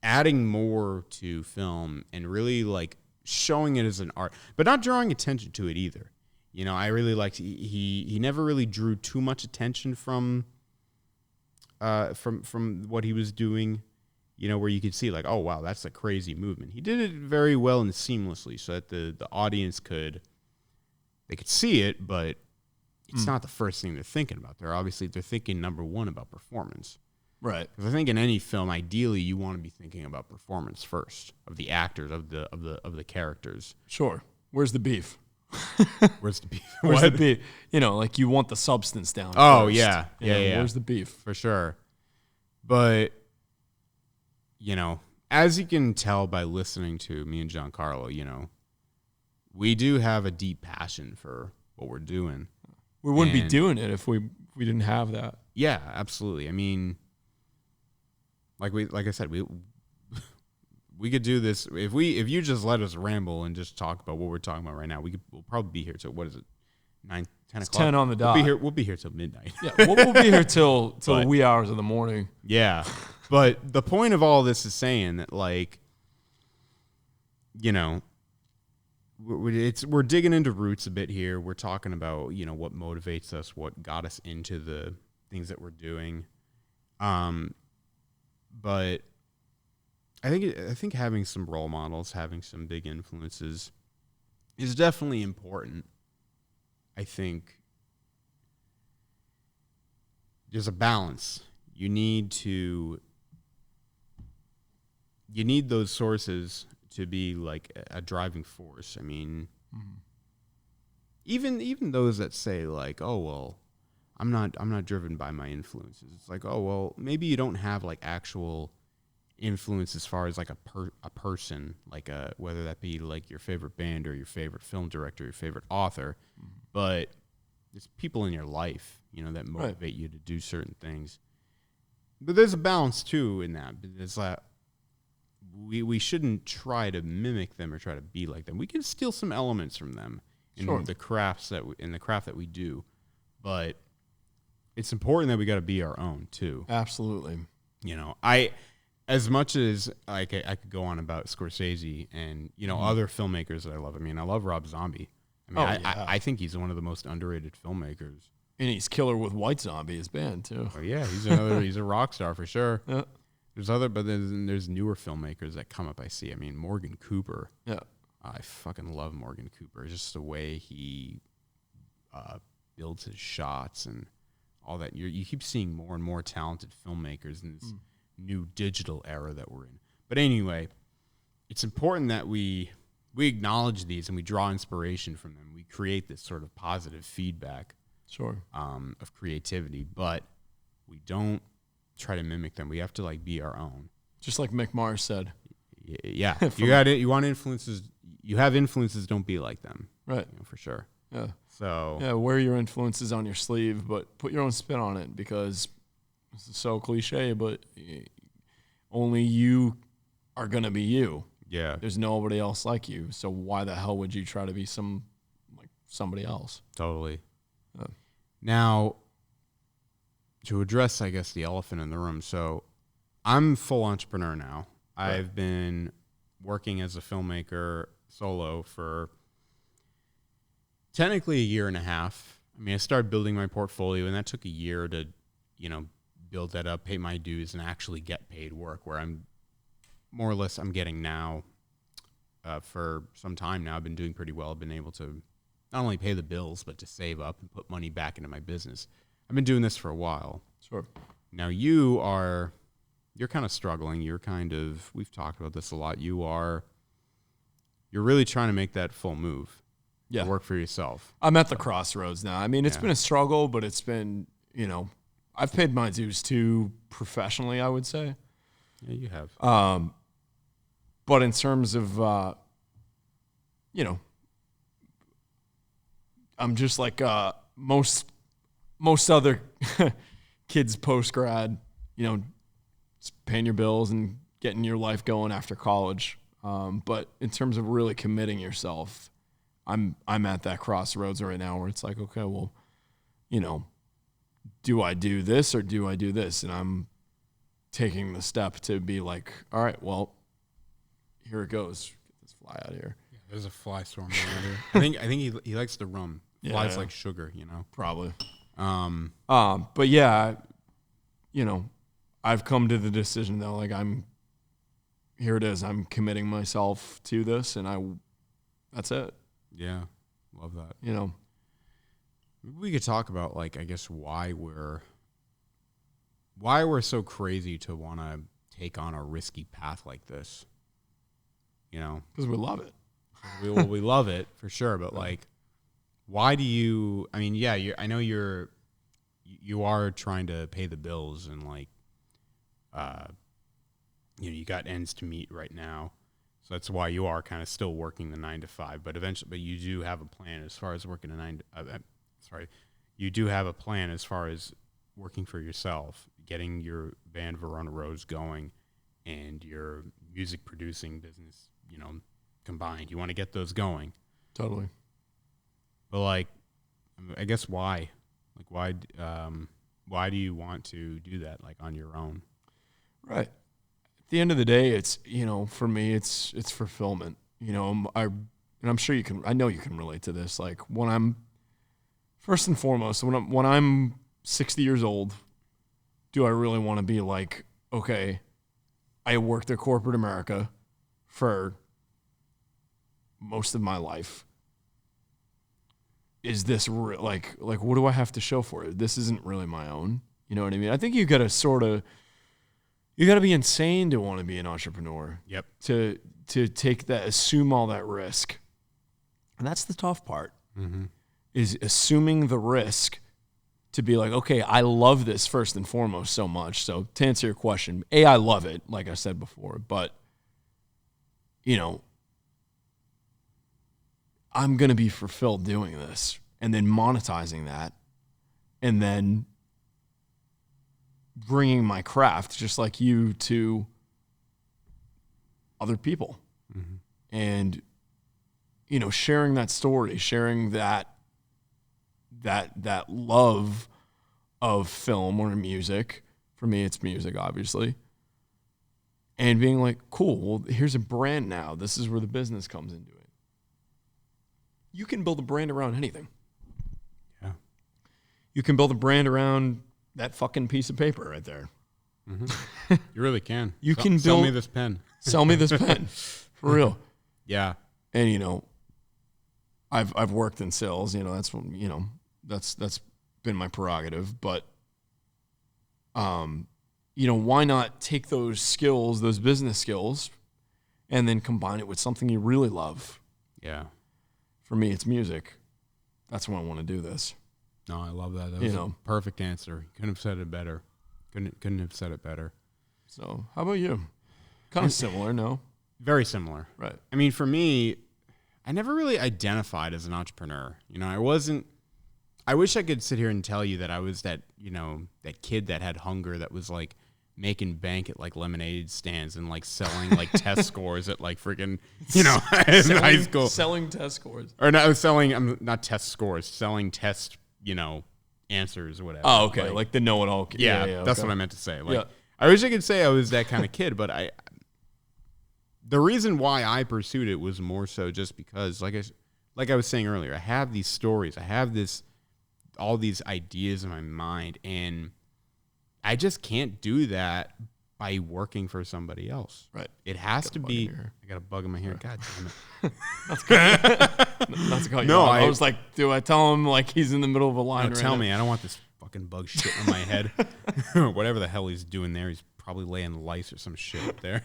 adding more to film and really like showing it as an art, but not drawing attention to it either. I really liked he never really drew too much attention from what he was doing, where you could see like, oh wow, that's a crazy movement. He did it very well and seamlessly so that the audience could see it, but it's not the first thing they're thinking about. They're thinking number one about performance. Right. Because I think in any film, ideally, you want to be thinking about performance first of the actors, of the characters. Sure. Where's the beef? Where's the beef? Where's the beef? Like you want the substance down. Oh first. yeah. Where's the beef? For sure. But as you can tell by listening to me and Giancarlo, we do have a deep passion for what we're doing. We wouldn't be doing it if we didn't have that. Yeah, absolutely. I mean, like I said, we could do this if you just let us ramble and just talk about what we're talking about right now. We'll probably be here till, what is it, 9, 10 o'clock? 10 on the dot. We'll be here till midnight. Yeah, we'll be here till the wee hours of the morning. Yeah, but the point of all this is saying that, like, we're digging into roots a bit here. We're talking about what motivates us, what got us into the things that we're doing. But I think having some role models, having some big influences, is definitely important. I think there's a balance. You need those sources to be like a driving force. I mean, even those that say like, oh well, I'm not driven by my influences. It's like, oh well, maybe you don't have like actual influence as far as like a person, like whether that be like your favorite band or your favorite film director, your favorite author, but it's people in your life, that motivate you to do certain things. But there's a balance too in that. It's like we shouldn't try to mimic them or try to be like them. We can steal some elements from them in the craft that we do, but it's important that we got to be our own too. Absolutely. As much as I could go on about Scorsese and other filmmakers that I love. I mean, I love Rob Zombie. I think he's one of the most underrated filmmakers. And he's killer with White Zombie, his band too. Oh yeah, he's a rock star for sure. Yeah. There's newer filmmakers that come up. I see. I mean, Morgan Cooper. Yeah. I fucking love Morgan Cooper. Just the way he builds his shots and all that. You keep seeing more and more talented filmmakers in this new digital era that we're in. But anyway, it's important that we acknowledge these and we draw inspiration from them. We create this sort of positive feedback of creativity, but we don't try to mimic them. We have to like be our own. Just like Mick Mars said. Yeah. You want influences. You have influences. Don't be like them. Right. For sure. Yeah. So. Yeah. Wear your influences on your sleeve, but put your own spin on it, because this is so cliche, but only you are going to be you. Yeah. There's nobody else like you. So why the hell would you try to be somebody else? Totally. Now, to address, I guess, the elephant in the room. So I'm full entrepreneur now. Right. I've been working as a filmmaker solo for technically a year and a half. I mean, I started building my portfolio, and that took a year to, build that up, pay my dues, and actually get paid work, where I'm more or less I'm getting now. For some time now, I've been doing pretty well. I've been able to not only pay the bills, but to save up and put money back into my business. I've been doing this for a while. Sure. Now you're kind of struggling. We've talked about this a lot. You're really trying to make that full move. Yeah. Work for yourself. I'm at the crossroads now. I mean, it's been a struggle, but it's been, I've paid my dues too professionally, I would say. Yeah, you have. But in terms of, I'm just like most other kids post-grad, just paying your bills and getting your life going after college. But in terms of really committing yourself, I'm at that crossroads right now where it's like, okay, well, do I do this or do I do this? And I'm taking the step to be like, all right, well, here it goes. Get this fly out of here. Yeah, there's a fly swarm around here. I think he likes the rum. Flies like sugar, Probably. But yeah, I've come to the decision though, like here it is. I'm committing myself to this, and that's it. Yeah, love that. Maybe we could talk about, like, I guess why we're so crazy to want to take on a risky path like this. Because we love it. We love it for sure, but like, why do you? I mean, yeah, I know you are trying to pay the bills, and like, you got ends to meet right now, so that's why you are kind of still working the 9 to 5. But eventually, you do have a plan as far as working you do have a plan as far as working for yourself, getting your band Verona Rose going, and your music producing business, combined. You want to get those going. Totally. But like, I guess why? Like, why do you want to do that, like, on your own? Right. At the end of the day, it's, for me, it's fulfillment. And I'm sure I know you can relate to this. Like, when I'm first and foremost, when I'm 60 years old, do I really want to be like, okay, I worked at corporate America for most of my life. Is this like what do I have to show for it? This isn't really my own. You know what I mean? I think you got to be insane to want to be an entrepreneur. Yep. To assume all that risk. And that's the tough part. Mm-hmm. Is assuming the risk to be like, okay, I love this first and foremost so much. So to answer your question, I love it, like I said before, but I'm going to be fulfilled doing this and then monetizing that and then bringing my craft just like you to other people. Mm-hmm. And, sharing that story, sharing that love of film or music. For me, it's music, obviously. And being like, cool, well, here's a brand now. This is where the business comes into it. You can build a brand around anything. Yeah. You can build a brand around that fucking piece of paper right there. Mm-hmm. You really can. Sell me this pen. Sell me this pen. For real. Yeah. And, I've worked in sales, that's been my prerogative, but why not take those skills, those business skills, and then combine it with something you really love? Yeah. For me, it's music. That's why I want to do this. No, I love that. That was a perfect answer. Couldn't have said it better. Couldn't have said it better. So, how about you? Kind of similar, no? Very similar. Right. I mean, for me, I never really identified as an entrepreneur. I wish I could sit here and tell you that I was that kid that had hunger, that was like making bank at like lemonade stands and like selling like test scores at like freaking, in high school. Selling test scores. Or not selling, not test scores, selling test, answers or whatever. Oh, okay. Like the know-it-all. Yeah, that's what I meant to say. Like, I wish I could say I was that kind of kid, but the reason why I pursued it was more so just because, like I was saying earlier, I have these stories, I have all these ideas in my mind, and I just can't do that by working for somebody else. Right. It has to be. I got a bug in my hair. God damn it. That's good. That's good. No, I was like, do I tell him like he's in the middle of a line? No, tell me. I don't want this fucking bug shit on my head. Whatever the hell he's doing there, he's probably laying lice or some shit up there.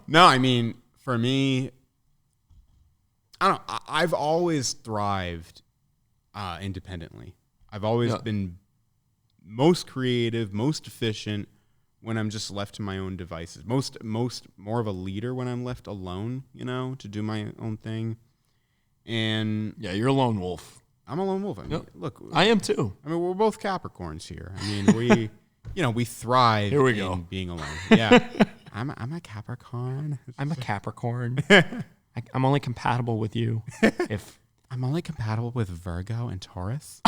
No, I mean, for me, I don't. I've always thrived independently. I've always been most creative, most efficient when I'm just left to my own devices. More of a leader when I'm left alone, to do my own thing. And yeah, you're a lone wolf. I'm a lone wolf. I mean, look, I am too. I mean, we're both Capricorns here. I mean, we thrive in being alone. Yeah. I'm a Capricorn. I'm a Capricorn. I'm only compatible with you if I'm only compatible with Virgo and Taurus.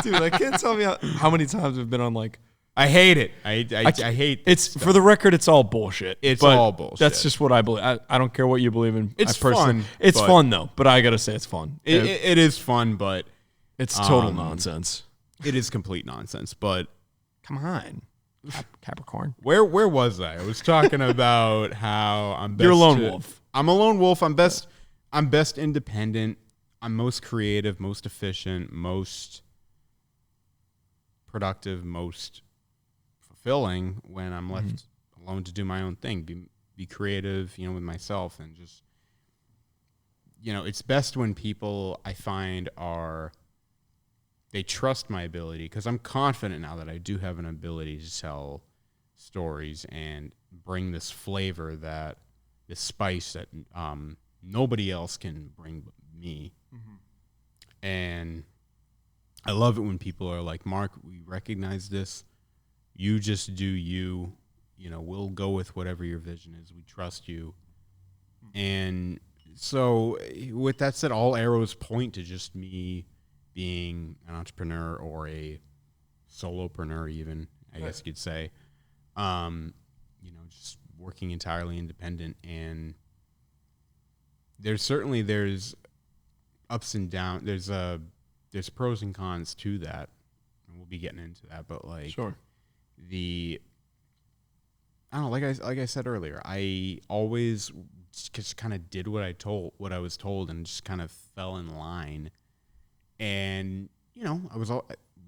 Dude, I can't tell you how many times we've been on like. I hate it. I hate it's stuff. For the record, it's all bullshit. It's all bullshit. That's just what I believe. I don't care what you believe in. It's fun. It's fun though, but I gotta say it's fun. It is fun, but it's total nonsense. It is complete nonsense. But come on, Capricorn. Where was I? I was talking about how I'm best. You're a lone wolf. I'm a lone wolf. I'm best independent. I'm most creative, most efficient, most productive, most fulfilling when I'm left alone to do my own thing, be creative, with myself, and just, it's best when people I find they trust my ability, because I'm confident now that I do have an ability to tell stories and bring this flavor, this spice that nobody else can bring but me. Mm-hmm. And I love it when people are like, Mark, we recognize this. You just do you. We'll go with whatever your vision is. We trust you. And so with that said, all arrows point to just me being an entrepreneur, or a solopreneur even, I guess you could say. Just working entirely independent. And there's ups and downs. There's pros and cons to that, and we'll be getting into that. But sure. I don't know, like I said earlier, I always just kind of did what I was told, and just kind of fell in line. And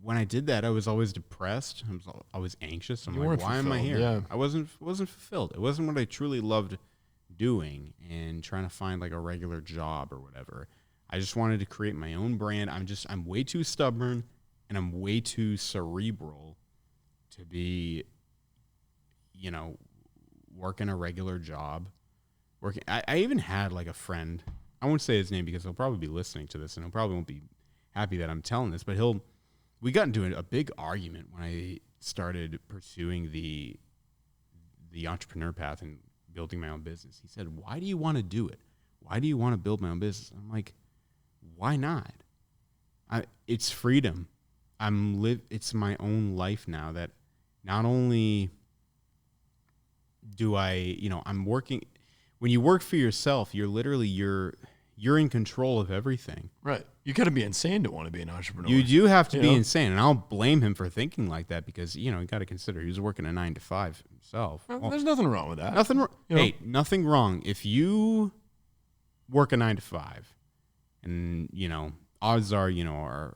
when I did that, I was always depressed. I was anxious. I'm like, why am I here? Yeah. I wasn't fulfilled. It wasn't what I truly loved doing, and trying to find like a regular job or whatever. I just wanted to create my own brand. I'm way too stubborn, and I'm way too cerebral to be, working a regular job. I even had like a friend. I won't say his name because he'll probably be listening to this, and he'll probably won't be happy that I'm telling this, but we got into a big argument when I started pursuing the entrepreneur path and building my own business. He said, "Why do you want to do it? Why do you want to build my own business?" I'm like, why not? It's freedom. It's my own life now, that not only do I'm working. When you work for yourself, you're literally, you're in control of everything. Right. You got to be insane to want to be an entrepreneur. You do have to be insane. And I'll blame him for thinking like that, because, you got to consider he was working a 9 to 5 himself. Well, there's nothing wrong with that. Nothing wrong. Hey, nothing wrong. If you work a 9 to 5, and, odds are,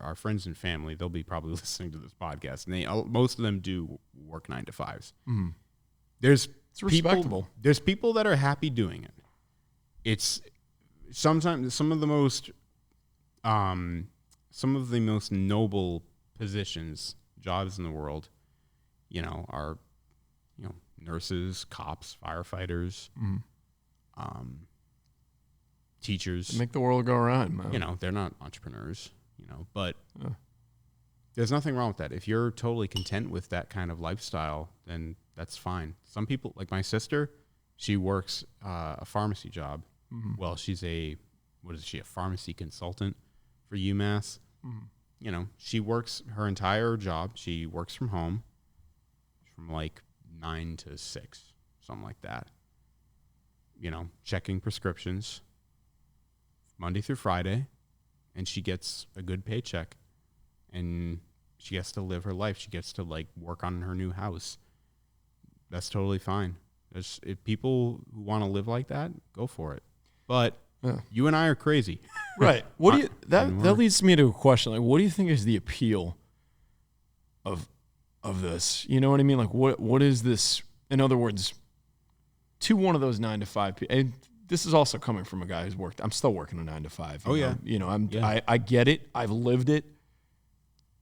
our friends and family, they'll be probably listening to this podcast, and most of them do work 9 to 5s. Mm-hmm. It's respectable. There's people that are happy doing it. It's sometimes some of the most noble jobs in the world, are, nurses, cops, firefighters, teachers. Make the world go around, man. They're not entrepreneurs, but There's nothing wrong with that. If you're totally content with that kind of lifestyle, then that's fine. Some people, like my sister, she works a pharmacy job. Mm-hmm. Well, she's a pharmacy consultant for UMass. Mm-hmm. You know, she works her entire job. She works from home from like 9 to 6, something like that. You know, checking prescriptions Monday through Friday, and she gets a good paycheck. And she gets to live her life. She gets to like work on her new house. That's totally fine. If people who want to live like that, go for it. But you and I are crazy, right? What do you that leads me to a question? Like, what do you think is the appeal of this? You know what I mean? Like, what is this? In other words, to one of those 9 to 5 people. And this is also coming from a guy who's worked. I'm still working a 9 to 5. You know, I get it. I've lived it.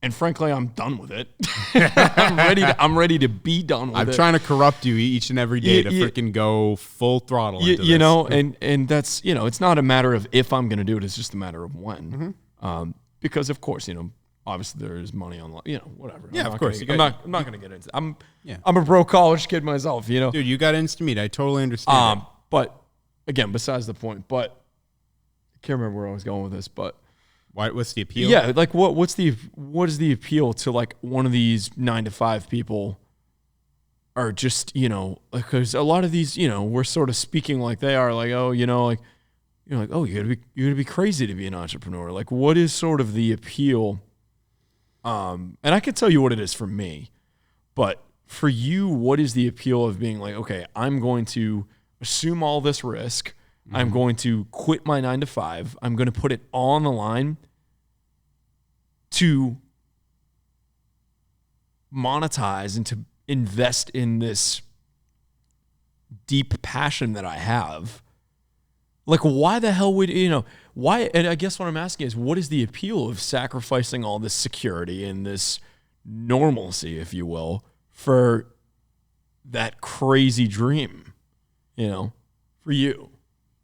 And frankly, I'm done with it. I'm ready to be done with it. I'm trying to corrupt you each and every day to freaking go full throttle into this. You know, and that's, you know, it's not a matter of if I'm going to do it. It's just a matter of when. Mm-hmm. Because, of course, you know, obviously there is money on, you know, whatever. Yeah, of course. I'm not going to get into it. I'm a broke college kid myself, you know. Dude, you got Insta-Meet. I totally understand. But, again, besides the point. But I can't remember where I was going with this, but. What's the appeal? Yeah, like what is the appeal to like one of these 9 to 5 people are just, you know, because a lot of these, you know, we're sort of speaking like they are, like, oh, you know, like you're like, oh, you're gonna be crazy to be an entrepreneur. Like, what is sort of the appeal? And I can tell you what it is for me, but for you, what is the appeal of being like, okay, I'm going to assume all this risk. Mm-hmm. I'm going to quit my 9 to 5. I'm going to put it all on the line to monetize and to invest in this deep passion that I have. Like, why the hell would, you know, why? And I guess what I'm asking is, what is the appeal of sacrificing all this security and this normalcy, if you will, for that crazy dream, you know, for you?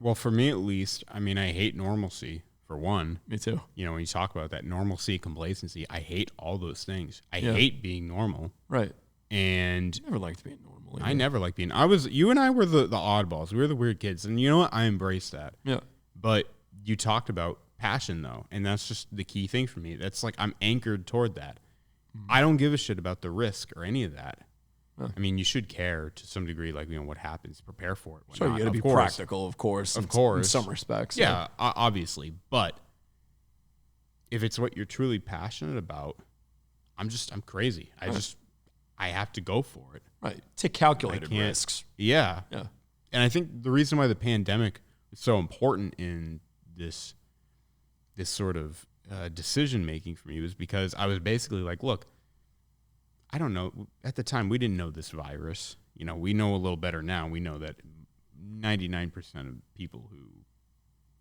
Well, for me at least, I mean, I hate normalcy, for one. Me too. You know, when you talk about that normalcy, complacency, I hate all those things. I hate being normal. Right. And I never liked being normal. I never liked being, you and I were the oddballs. We were the weird kids. And you know what? I embrace that. Yeah. But you talked about passion, though. And that's just the key thing for me. That's like, I'm anchored toward that. Mm-hmm. I don't give a shit about the risk or any of that. I mean, you should care to some degree, like, you know, what happens, prepare for it. So you got to be practical, of course. In some respects. Yeah, obviously. But if it's what you're truly passionate about, I'm crazy. I have to go for it. Right. Take calculated risks. Yeah. Yeah. And I think the reason why the pandemic is so important in this sort of decision making for me was because I was basically like, look, I don't know. At the time, we didn't know this virus. You know, we know a little better now. We know that 99% of people who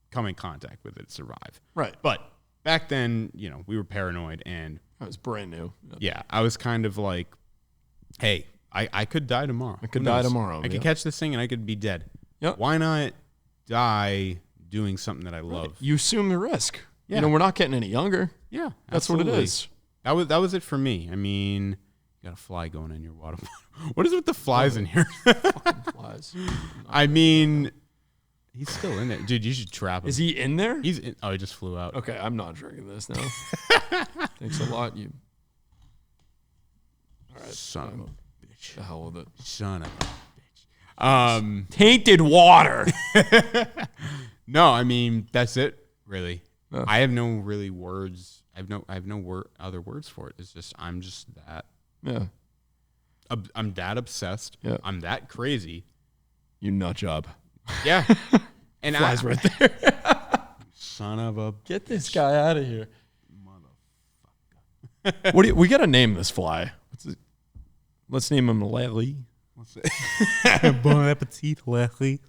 come in contact with it survive. Right. But back then, you know, we were paranoid, and that was brand new. Yep. Yeah, I was kind of like, hey, I could die tomorrow. I could die tomorrow. I could catch this thing and I could be dead. Yep. Why not die doing something that I love? Right. You assume the risk. Yeah. You know, we're not getting any younger. Yeah. That's absolutely what it is. That was it for me. I mean, got a fly going in your water bottle. What is with the flies in here? Fucking flies. I mean, he's still in there. Dude, you should trap him. Is he in there? He's in. Oh, he just flew out. Okay, I'm not drinking this now. Thanks a lot, you. All right. Son of a bitch. The hell with it. Son of a bitch. Tainted water. No, I mean, that's it, really. I have no really words. I have no other words for it. It's just, I'm just that. Yeah. I'm that obsessed. Yeah. I'm that crazy. You nut job. Yeah. And flies right there. Son of a Get this guy out of here. Motherfucker. We got to name this fly. Let's name him Larry. Bon appetit, Larry.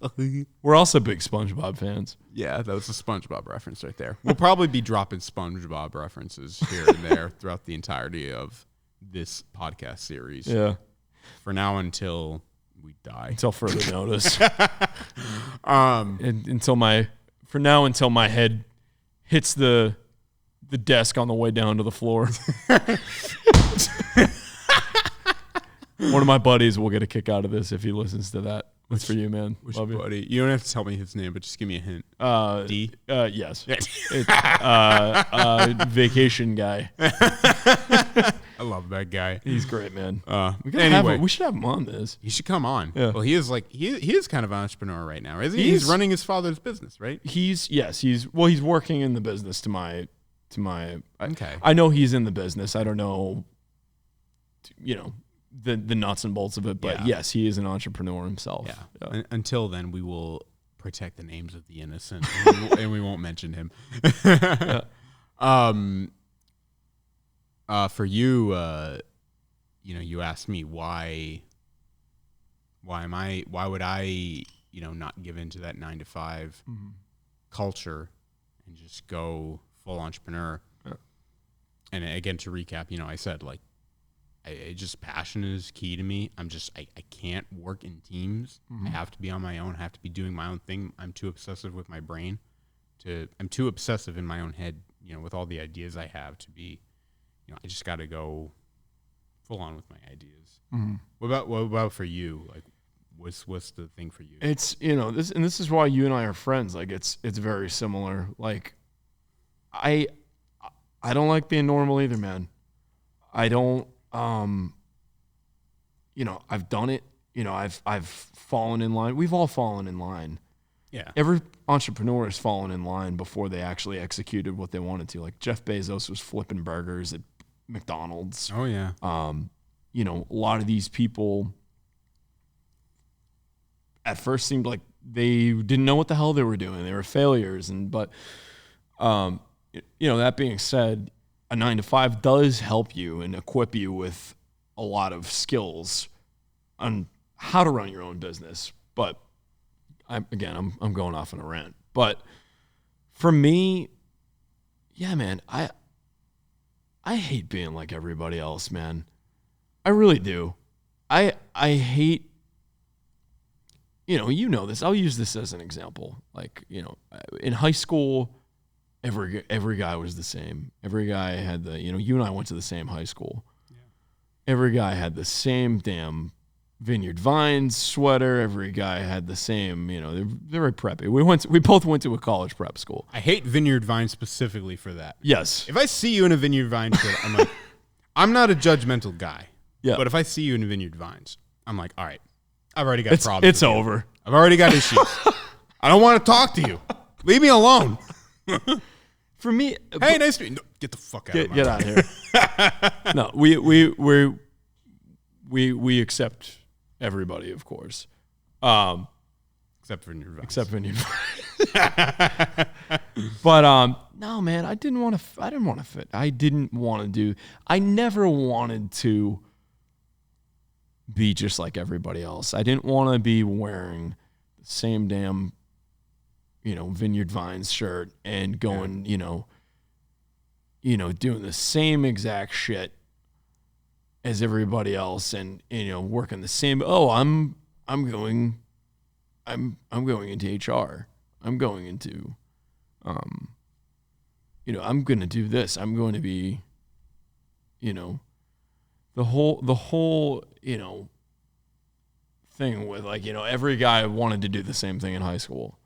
We're also big SpongeBob fans. Yeah, that was a SpongeBob reference right there. We'll probably be dropping SpongeBob references here and there throughout the entirety of this podcast series. Yeah. For now until we die. Until further notice. Until my head hits the the desk on the way down to the floor. One of my buddies will get a kick out of this if he listens to that. That's for you, man. Which Love buddy? You don't have to tell me his name, but just give me a hint. D? Yes. It's, vacation guy. I love that guy. He's great, man. Anyway, we should have him on this. He should come on. Yeah. Well, he is he is kind of an entrepreneur right now, isn't he? He's running his father's business, right? He's working in the business to my. Okay. I know he's in the business. I don't know, the nuts and bolts of it, but yes, he is an entrepreneur himself. Yeah. Until then, we will protect the names of the innocent, and we won't mention him. For you, you asked me why would I, not give into that 9-to-5 culture and just go full entrepreneur. Yeah. And again, to recap, I said I just passion is key to me. I can't work in teams. Mm-hmm. I have to be on my own. I have to be doing my own thing. I'm too obsessive with my brain. I'm too obsessive in my own head, with all the ideas I have to be, I just got to go full on with my ideas. Mm-hmm. What about for you? Like, what's the thing for you? It's, this is why you and I are friends. Like, it's very similar. Like, I don't like being normal either, man. I don't. I've done it. I've fallen in line. We've all fallen in line. Yeah. Every entrepreneur has fallen in line before they actually executed what they wanted to. Like Jeff Bezos was flipping burgers at McDonald's. Oh yeah. A lot of these people at first seemed like they didn't know what the hell they were doing. They were failures. But that being said, a 9-to-5 does help you and equip you with a lot of skills on how to run your own business. But I'm going off on a rant. But for me, yeah, man, I hate being like everybody else, man. I really do. I hate, this. I'll use this as an example. Like, in high school, every guy was the same. Every guy had you and I went to the same high school. Yeah. Every guy had the same damn Vineyard Vines sweater. Every guy had the same, they're very preppy. We both went to a college prep school. I hate Vineyard Vines specifically for that. Yes. If I see you in a Vineyard Vines shirt, I'm like, I'm not a judgmental guy. Yeah. But if I see you in Vineyard Vines, I'm like, all right, I've already got problems. It's over. I've already got issues. I don't want to talk to you. Leave me alone. For me, hey, nice to meet you. No, get the fuck out of my Get out of here. No, we accept everybody, of course. Except for Vineyard Vines. Except Vineyard Vines. But no, man, I didn't want to fit. I never wanted to be just like everybody else. I didn't want to be wearing the same damn Vineyard Vines shirt and going, doing the same exact shit as everybody else and, working the same. Oh, I'm going into HR. I'm going into, I'm going to do this. I'm going to be, the whole, thing with every guy wanted to do the same thing in high school.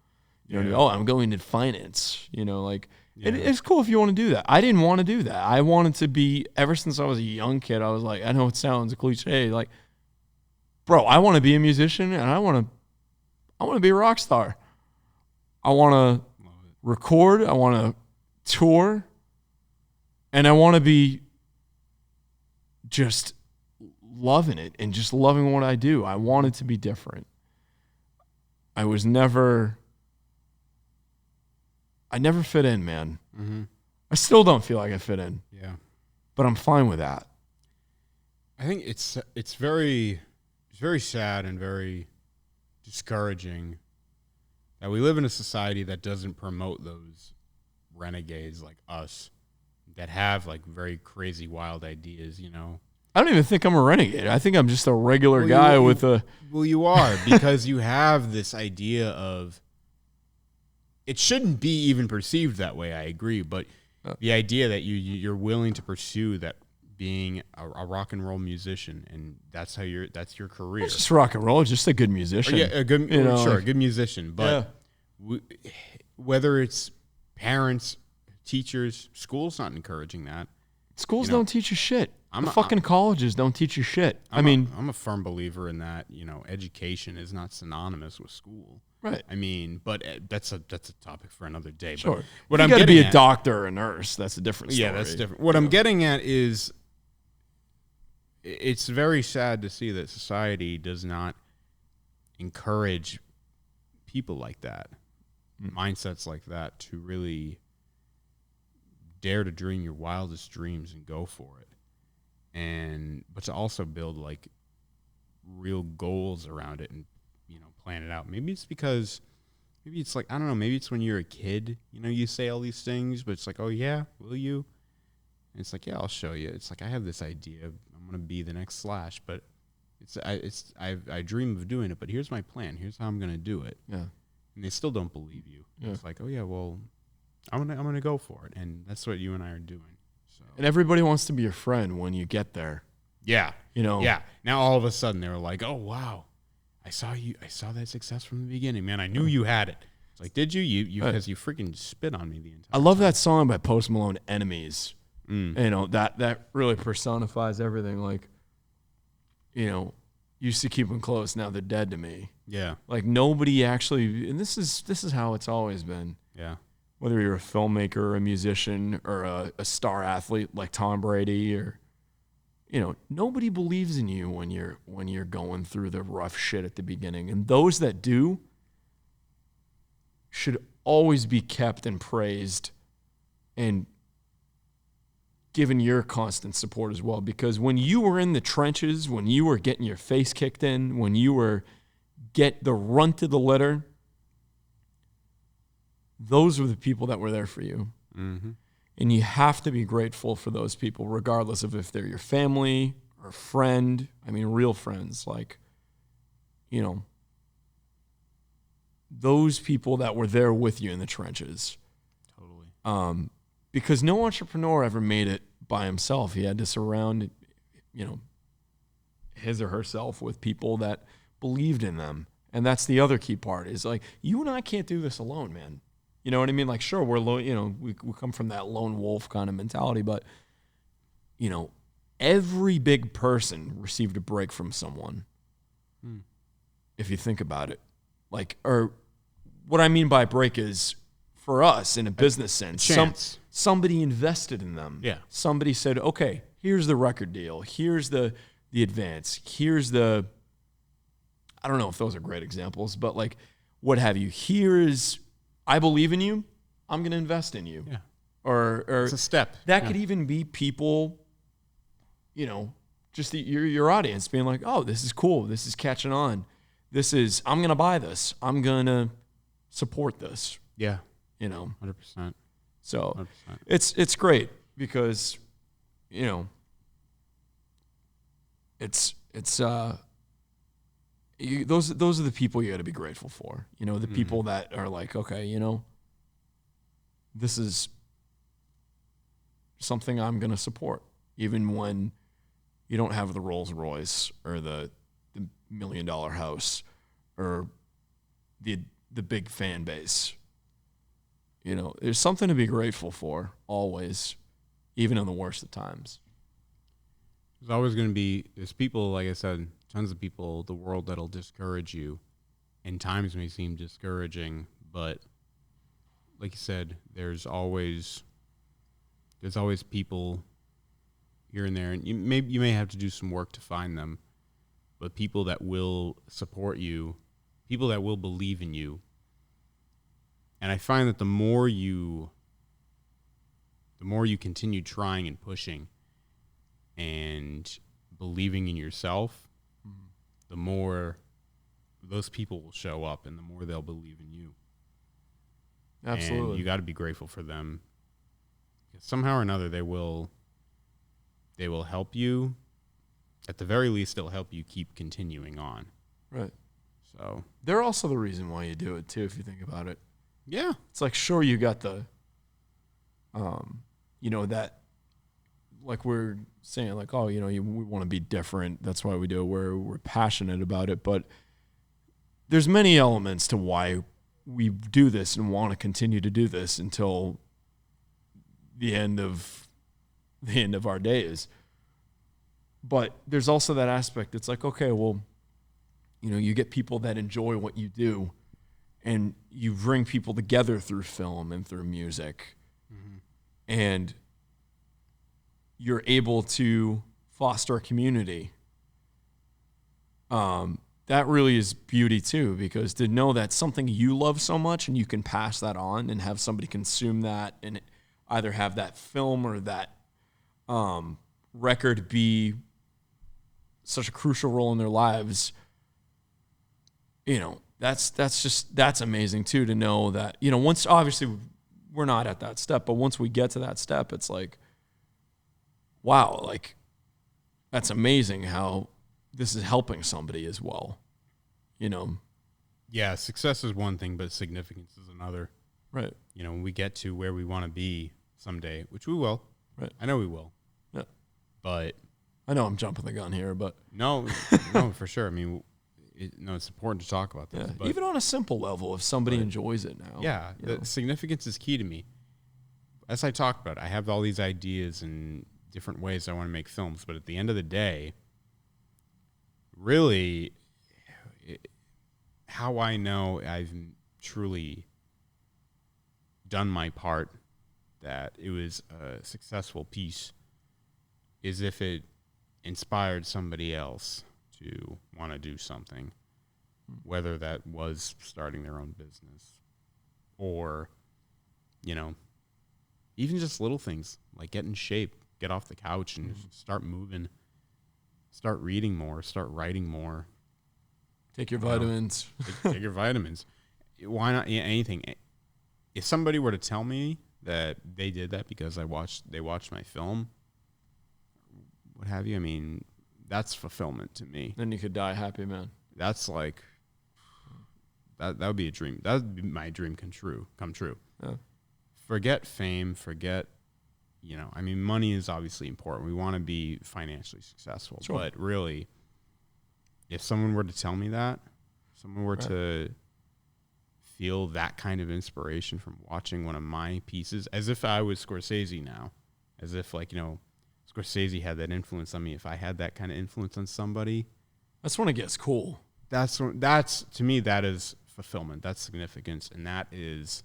I'm going into finance, it's cool if you want to do that. I didn't want to do that. I wanted to be, ever since I was a young kid, I was like, I know it sounds cliche, like, bro, I want to be a musician and I want to be a rock star. I want to record. I want to tour. And I want to be just loving it and just loving what I do. I wanted to be different. I never fit in, man. Mm-hmm. I still don't feel like I fit in. Yeah. But I'm fine with that. I think it's very sad and very discouraging that we live in a society that doesn't promote those renegades like us that have like very crazy, wild ideas, I don't even think I'm a renegade. I think I'm just a regular guy with a... Well, you are, because you have this idea of... It shouldn't be even perceived that way, I agree, but The idea that you're willing to pursue that, being a rock and roll musician, and that's your career. It's just rock and roll, just a good musician. A good, a good musician. But whether it's parents, teachers, school's not encouraging that. Schools don't teach you shit. Fucking colleges don't teach you shit. I'm a firm believer in that. Education is not synonymous with school. Right. But that's a topic for another day. Sure. But what you got to be a doctor or a nurse. That's a different story. Yeah, that's different. What I'm getting at is, it's very sad to see that society does not encourage people like that, mindsets like that, to really dare to dream your wildest dreams and go for it. But to also build like real goals around it and, plan it out. Maybe it's like, I don't know, maybe it's when you're a kid, you say all these things, but it's like, oh yeah, will you? And it's like, yeah, I'll show you. It's like, I have this idea. I'm going to be the next Slash, but I dream of doing it, but here's my plan. Here's how I'm going to do it. Yeah. And they still don't believe you. Yeah. It's like, oh yeah, well, I'm gonna go for it. And that's what you and I are doing. So. And everybody wants to be your friend when you get there. Yeah. Yeah. Now all of a sudden they're like, oh wow, I saw that success from the beginning, man. I knew you had it. It's like, did you? You because you freaking spit on me the entire time. I love that song by Post Malone, Enemies. That really personifies everything. Like, used to keep them close, now they're dead to me. Yeah. Like, nobody actually, and this is how it's always been. Yeah. Whether you're a filmmaker or a musician or a star athlete like Tom Brady, or nobody believes in you when you're going through the rough shit at the beginning. And those that do should always be kept and praised and given your constant support as well. Because when you were in the trenches, when you were getting your face kicked in, when you were get the runt of the litter, those were the people that were there for you. Mm-hmm. And you have to be grateful for those people, regardless of if they're your family or friend. I mean, real friends, like, those people that were there with you in the trenches. Totally. Because no entrepreneur ever made it by himself. He had to surround, his or herself with people that believed in them. And that's the other key part, is like, you and I can't do this alone, man. You know what I mean? Like, sure, we're we come from that lone wolf kind of mentality, but every big person received a break from someone. If you think about it, like, or what I mean by break is, for us in a business sense, somebody invested in them. Yeah. Somebody said, okay, here's the record deal. Here's the advance. Here's the, I don't know if those are great examples, but like, what have you? Here's, I believe in you. I'm going to invest in you. Yeah. Or it's a step. That could even be people, just your audience being like, oh, this is cool. This is catching on. I'm going to buy this. I'm going to support this. Yeah. 100%. So 100%. It's great because, those are the people you got to be grateful for. The people that are like, okay, this is something I'm going to support, even when you don't have the Rolls Royce or the $1 million house or the big fan base. There's something to be grateful for always, even in the worst of times. There's always going to be, there's people, like I said, tons of people, the world that'll discourage you, and times may seem discouraging, but like you said, there's always people here and there, and you may have to do some work to find them, but people that will support you, people that will believe in you. And I find that the more you continue trying and pushing and believing in yourself, the more those people will show up and the more they'll believe in you. Absolutely. And you got to be grateful for them. Somehow or another, they will help you. At the very least, they'll help you keep continuing on. Right. So they're also the reason why you do it too, if you think about it. Yeah. It's like, sure, you got the that, like we're saying, like, oh, we want to be different. That's why we do it. We're passionate about it. But there's many elements to why we do this and want to continue to do this until the end of our days. But there's also that aspect. It's like, okay, well, you get people that enjoy what you do, and you bring people together through film and through music, and you're able to foster a community. That really is beauty too, because to know that something you love so much and you can pass that on and have somebody consume that and either have that film or that record be such a crucial role in their lives, that's amazing too, to know that, once, obviously we're not at that step, but once we get to that step, it's like, wow, like that's amazing how this is helping somebody as well, Yeah, success is one thing, but significance is another. Right. When we get to where we want to be someday, which we will. Right. I know we will. Yeah. But I know I'm jumping the gun here, but no, for sure. I mean, it's important to talk about this. Yeah. But even on a simple level, if somebody enjoys it now. Yeah, the significance is key to me. As I talked about, I have all these ideas and different ways I want to make films, but at the end of the day, really, how I know I've truly done my part, that it was a successful piece, is if it inspired somebody else to want to do something, whether that was starting their own business or, even just little things like get in shape, get off the couch and start moving, start reading more, start writing more. Take your vitamins. Take your vitamins. Why not? Yeah, anything. If somebody were to tell me that they did that because they watched my film, what have you, I mean, that's fulfillment to me. Then you could die happy, man. That's like that would be a dream. That would be my dream come true. Yeah. Forget fame, I mean, money is obviously important. We want to be financially successful. Sure. But really, if someone were to tell me that, someone were to feel that kind of inspiration from watching one of my pieces, as if I was Scorsese now, as if Scorsese had that influence on me. If I had that kind of influence on somebody, that's when it gets cool. That's to me, that is fulfillment. That's significance. And that is,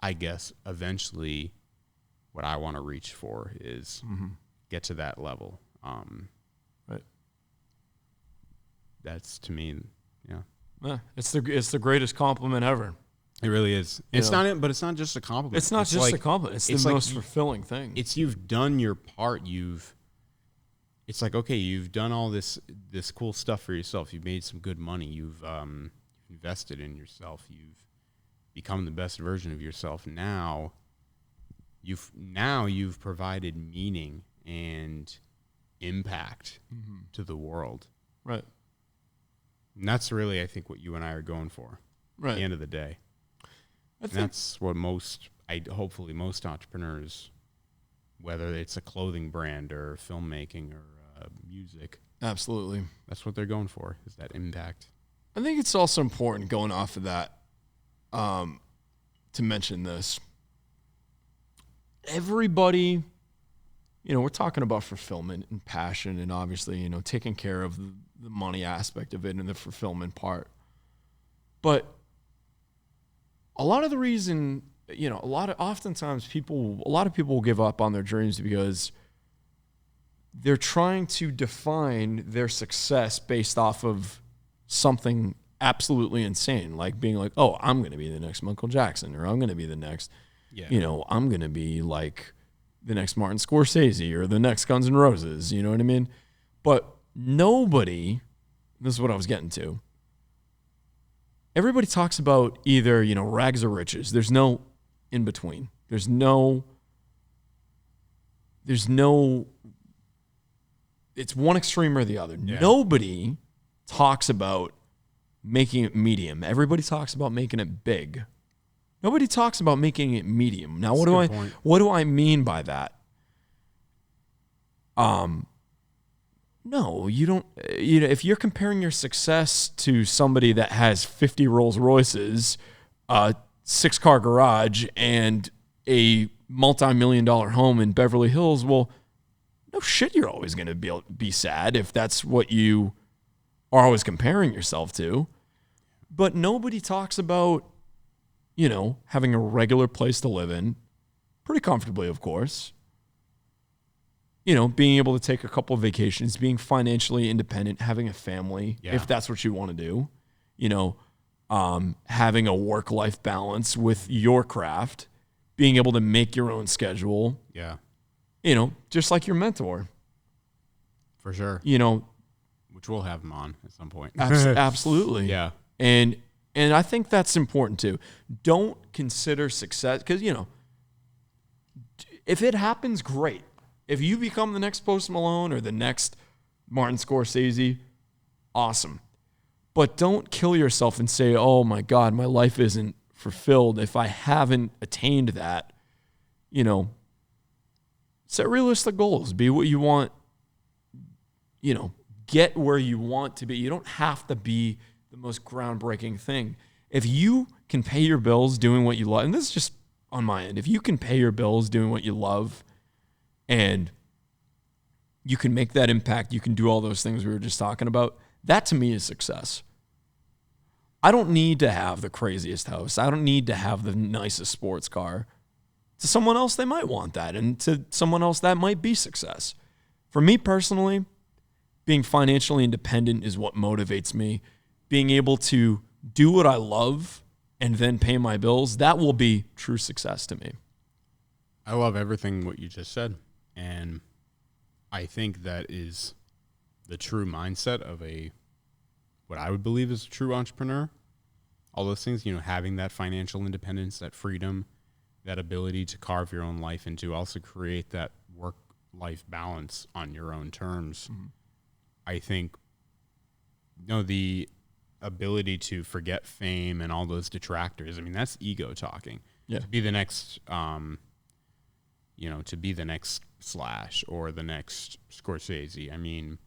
I guess, eventually what I want to reach for is get to that level. Right. That's, to me, yeah. It's the greatest compliment ever. It really is. But it's not just a compliment. It's not just a compliment. It's the most fulfilling thing. It's you've done your part. It's like, okay, you've done all this cool stuff for yourself. You've made some good money. You've invested in yourself. You've become the best version of yourself. Now you've provided meaning and impact to the world. Right. And that's really, I think, what you and I are going for. Right. At the end of the day. That's what hopefully most entrepreneurs, whether it's a clothing brand or filmmaking or music. Absolutely. That's what they're going for, is that impact. I think it's also important, going off of that, to mention this. Everybody, we're talking about fulfillment and passion and obviously, taking care of the money aspect of it and the fulfillment part. But a lot of the reason, oftentimes a lot of people will give up on their dreams because they're trying to define their success based off of something absolutely insane, like being like, oh, I'm going to be the next Michael Jackson, or I'm going to be the next, I'm going to be like the next Martin Scorsese or the next Guns N' Roses, you know what I mean? But nobody, this is what I was getting to, everybody talks about either, rags or riches. There's no in between. There's no, it's one extreme or the other. Yeah. Nobody talks about making it medium. Everybody talks about making it big. Nobody talks about making it medium. Now, That's a good point. what do I mean by that? No, you don't. If you're comparing your success to somebody that has 50 Rolls Royces, a 6-car garage, and a multi-million-dollar home in Beverly Hills, well, no shit, you're always going to be sad if that's what you are always comparing yourself to. But nobody talks about, having a regular place to live in, pretty comfortably, of course. Being able to take a couple of vacations, being financially independent, having a family, if that's what you want to do, having a work-life balance with your craft, being able to make your own schedule. Yeah. Just like your mentor. For sure. Which we'll have him on at some point. Absolutely. Yeah. And I think that's important too. Don't consider success, because, if it happens, great. If you become the next Post Malone or the next Martin Scorsese, awesome. But don't kill yourself and say, oh my God, my life isn't fulfilled if I haven't attained that. Set realistic goals. Be what you want. Get where you want to be. You don't have to be the most groundbreaking thing. If you can pay your bills doing what you love, and this is just on my end, if you can pay your bills doing what you love, and you can make that impact, you can do all those things we were just talking about, that to me is success. I don't need to have the craziest house. I don't need to have the nicest sports car. To someone else, they might want that. And to someone else, that might be success. For me personally, being financially independent is what motivates me. Being able to do what I love and then pay my bills, that will be true success to me. I love everything what you just said. And I think that is the true mindset of what I would believe is a true entrepreneur. All those things, having that financial independence, that freedom, that ability to carve your own life and to also create that work-life balance on your own terms. Mm-hmm. I think, the ability to forget fame and all those detractors, that's ego talking. Yeah. To be the next, to be the next Slash or the next Scorsese.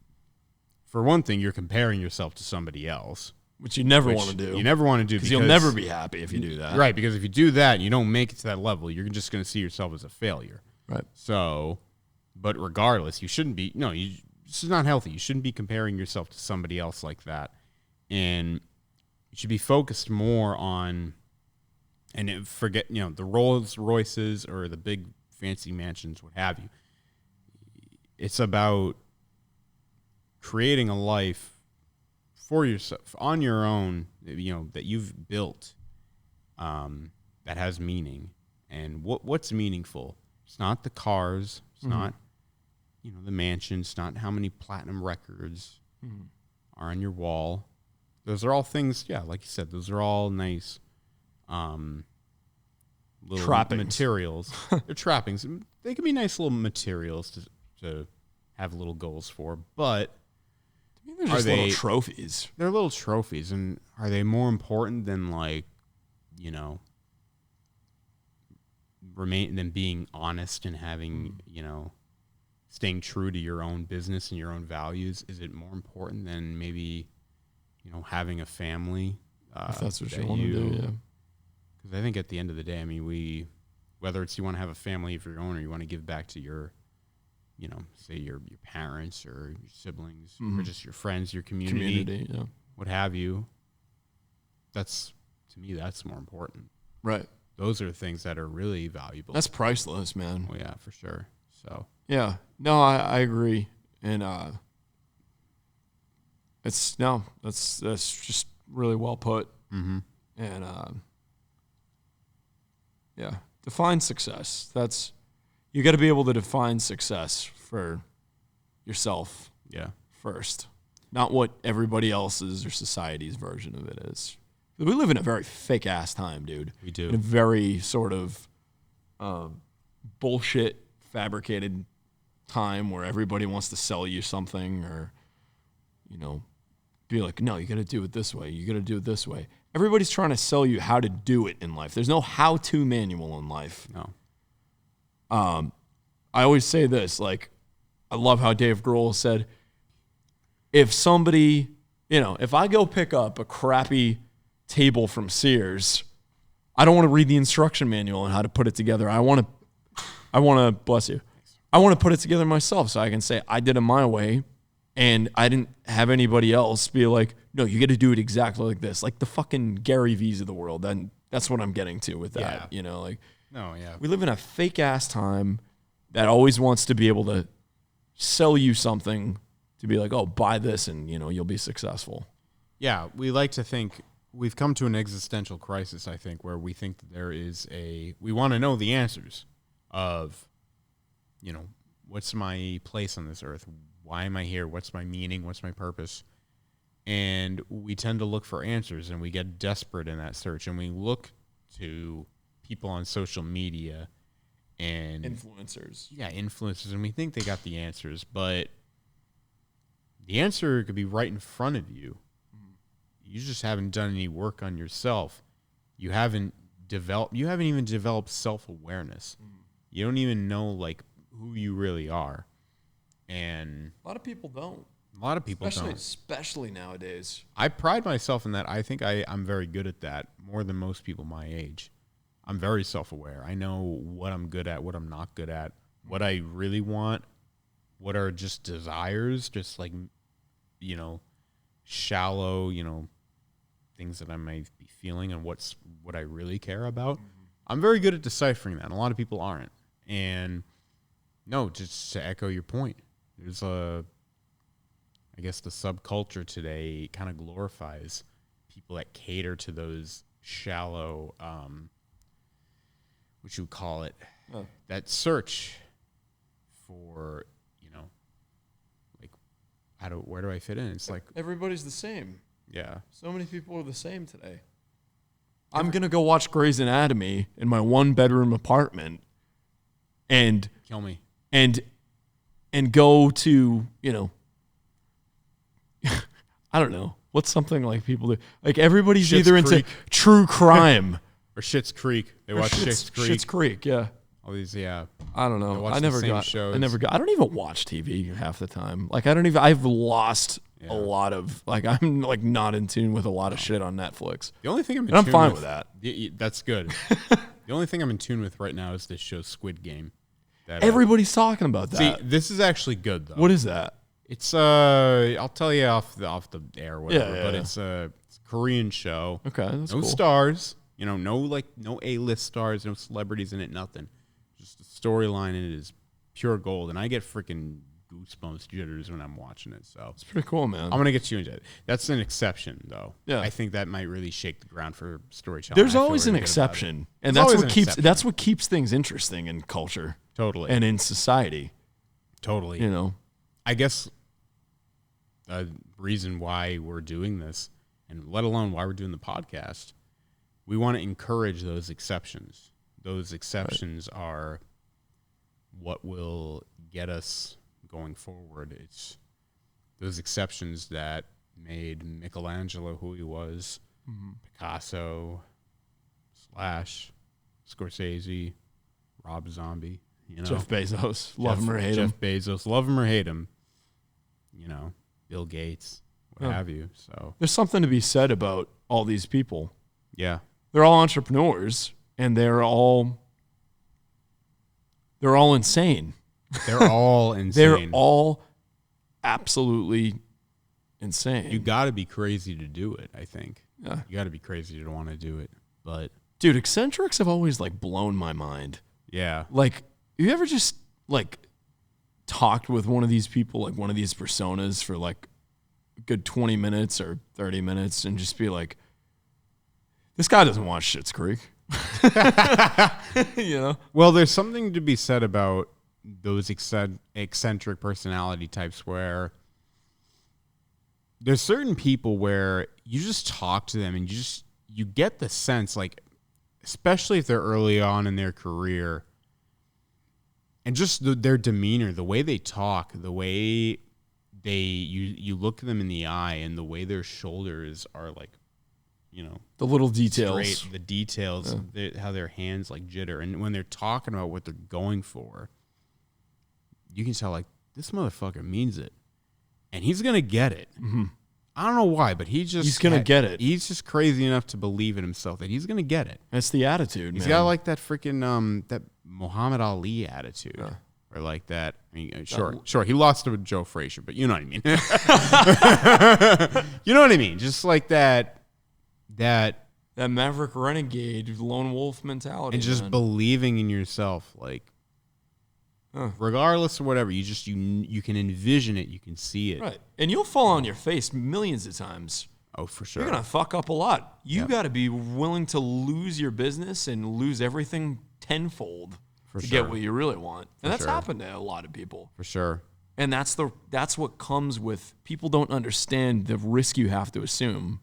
For one thing, you're comparing yourself to somebody else. Which you never want to do. You never want to do. Because you'll never be happy if you do that. Right, because if you do that and you don't make it to that level, you're just going to see yourself as a failure. Right. So, but regardless, you shouldn't be, this is not healthy. You shouldn't be comparing yourself to somebody else like that. And you should be focused more on, and forget, the Rolls Royces or the big fancy mansions, what have you. It's about creating a life for yourself on your own, that you've built, that has meaning. And what's meaningful? It's not the cars. It's not, the mansions. It's not how many platinum records are on your wall. Those are all things. Yeah, like you said, those are all nice, little trappings. Materials. They're trappings. They can be nice little materials to have little goals for, but they're just little trophies. They're little trophies, and are they more important than than being honest and having staying true to your own business and your own values? Is it more important than maybe having a family? If that's what you want to do, yeah. Because I think at the end of the day, whether it's you want to have a family of your own or you want to give back to your say your parents or your siblings or just your friends, your community, yeah. What have you. To me, that's more important. Right. Those are things that are really valuable. That's priceless, man. Oh yeah, for sure. So yeah, no, I agree, and that's just really well put. Mm-hmm. And yeah, define success. You got to be able to define success for yourself. Yeah. First, not what everybody else's or society's version of it is. We live in a very fake ass time, dude. We do. In a very sort of bullshit fabricated time where everybody wants to sell you something or be like, no, you got to do it this way. You got to do it this way. Everybody's trying to sell you how to do it in life. There's no how-to manual in life. No. I always say this, like, I love how Dave Grohl said, if somebody, if I go pick up a crappy table from Sears, I don't want to read the instruction manual on how to put it together. I want to, bless you. I want to put it together myself so I can say I did it my way and I didn't have anybody else be like, no, you got to do it exactly like this. Like the fucking Gary V's of the world. And that's what I'm getting to with that. Yeah. No, we live in a fake ass time that always wants to be able to sell you something to be like, oh, buy this and, you'll be successful. Yeah, we like to think we've come to an existential crisis, I think, where we think that we want to know the answers of, what's my place on this earth? Why am I here? What's my meaning? What's my purpose? And we tend to look for answers, and we get desperate in that search, and we look to people on social media and influencers. Yeah, influencers, and we think they got the answers, but the answer could be right in front of you. You just haven't done any work on yourself. You haven't even developed self-awareness. You don't even know like who you really are. And a lot of people don't. Especially nowadays. I pride myself in that. I think I'm very good at that, more than most people my age. I'm very self-aware. I know what I'm good at, what I'm not good at, what I really want, what are just desires, just like, shallow, things that I might be feeling and what I really care about. I'm very good at deciphering that, and a lot of people aren't. And no, just to echo your point, there's I guess the subculture today kind of glorifies people that cater to those shallow, what you would call it, that search for, like, where do I fit in? It's like everybody's the same. Yeah. So many people are the same today. I'm going to go watch Grey's Anatomy in my 1-bedroom apartment and kill me. And go to, I don't know. What's something like people do? Like everybody's Schitt's either Creek. into true crime or Schitt's Creek. They watch Schitt's Creek. Schitt's Creek, yeah. All these, yeah. I don't know. I never got. Shows. I don't even watch TV half the time. Like I've lost a lot of, like, I'm like not in tune with a lot of shit on Netflix. The only thing I'm fine with that. That's good. The only thing I'm in tune with right now is this show Squid Game. Everybody's talking about that. See, this is actually good though. What is that? It's I'll tell you off the air, whatever. But it's a Korean show. Okay, that's no cool. stars. No A-list stars, no celebrities in it, nothing. Just the storyline in it is pure gold, and I get freaking goosebumps, jitters when I'm watching it. So it's pretty cool, man. I'm gonna get you into it. That's an exception, though. Yeah, I think that might really shake the ground for storytelling. There's always an exception, and that's what keeps things interesting in culture, totally, and in society, totally. I guess a reason why we're doing this, and let alone why we're doing the podcast, we want to encourage those exceptions. Those exceptions are what will get us going forward. It's those exceptions that made Michelangelo who he was, Picasso, Slash, Scorsese, Rob Zombie, Jeff Bezos, love him or hate him. Jeff Bezos, love him or hate him. Bill Gates, what have you. So there's something to be said about all these people. Yeah. They're all entrepreneurs, and they're all insane. They're all insane. They're all absolutely insane. You got to be crazy to do it, I think. Yeah. You got to be crazy to want to do it. But dude, eccentrics have always like blown my mind. Yeah. Like, you ever just like talked with one of these people, like one of these personas for like a good 20 minutes or 30 minutes and just be like, this guy doesn't watch Schitt's Creek. Well, there's something to be said about those eccentric personality types where there's certain people where you just talk to them and you get the sense, like, especially if they're early on in their career, and just their demeanor, the way they talk, the way you look them in the eye, and the way their shoulders are like, the little details, straight, the details, how their hands like jitter, and when they're talking about what they're going for, you can tell like this motherfucker means it, and he's gonna get it. Mm-hmm. I don't know why, but he's gonna get it. He's just crazy enough to believe in himself that he's gonna get it. That's the attitude. He's man. got like that freaking that Muhammad Ali attitude. Or like that. I mean, sure. He lost to Joe Frazier, but you know what I mean. You know what I mean? Just like that Maverick renegade lone wolf mentality, and just believing in yourself, like regardless of whatever. You can envision it. You can see it. Right, and you'll fall on your face millions of times. Oh, for sure. You're gonna fuck up a lot. You got to be willing to lose your business and lose everything tenfold. To get what you really want. And that's happened to a lot of people. For sure. And that's what comes with people don't understand the risk you have to assume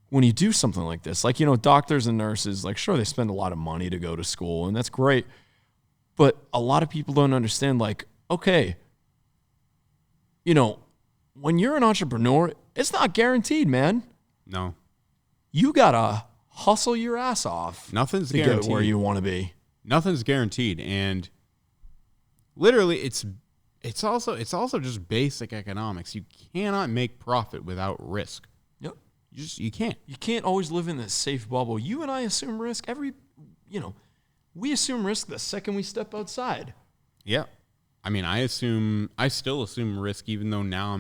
when you do something like this. Like, doctors and nurses, like, sure, they spend a lot of money to go to school, and that's great. But a lot of people don't understand, like, okay, when you're an entrepreneur, it's not guaranteed, man. No. You got to hustle your ass off. Nothing's to guaranteed. Get where you want to be. Nothing's guaranteed, and literally, it's also just basic economics. You cannot make profit without risk. Yep, you can't. You can't always live in this safe bubble. You and I assume risk we assume risk the second we step outside. Yeah, I mean, I still assume risk, even though now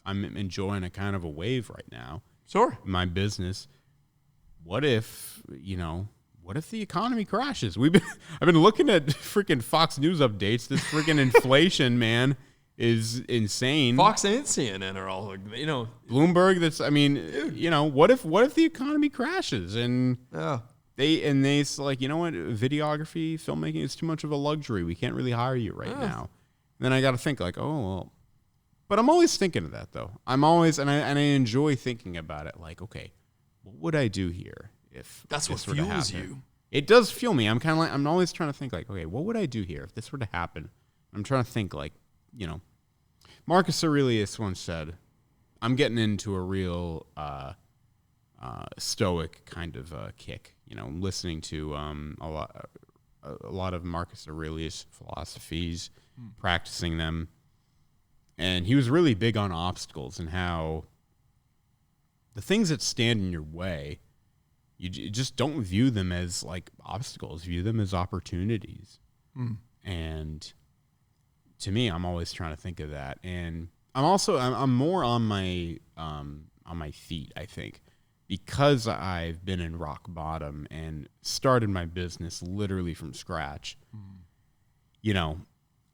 I'm enjoying a kind of a wave right now. Sure, in my business. What if What if the economy crashes? I've been looking at freaking Fox News updates. This freaking inflation, man, is insane. Fox and CNN are all, Bloomberg. What if the economy crashes and they like, you know what, videography, filmmaking is too much of a luxury. We can't really hire you right now. And then I got to think like, oh well, but I'm always thinking of that though. I'm always and I enjoy thinking about it. Like, okay, what would I do here? If that's what fuels you. It does fuel me. I'm always trying to think like, okay, what would I do here if this were to happen? I'm trying to think like, Marcus Aurelius once said, I'm getting into a real stoic kind of kick. I'm listening to a lot of Marcus Aurelius philosophies, practicing them. And he was really big on obstacles and how the things that stand in your way, you just don't view them as like obstacles. View them as opportunities. And to me, I'm always trying to think of that. And I'm more on my feet, I think, because I've been in rock bottom and started my business literally from scratch.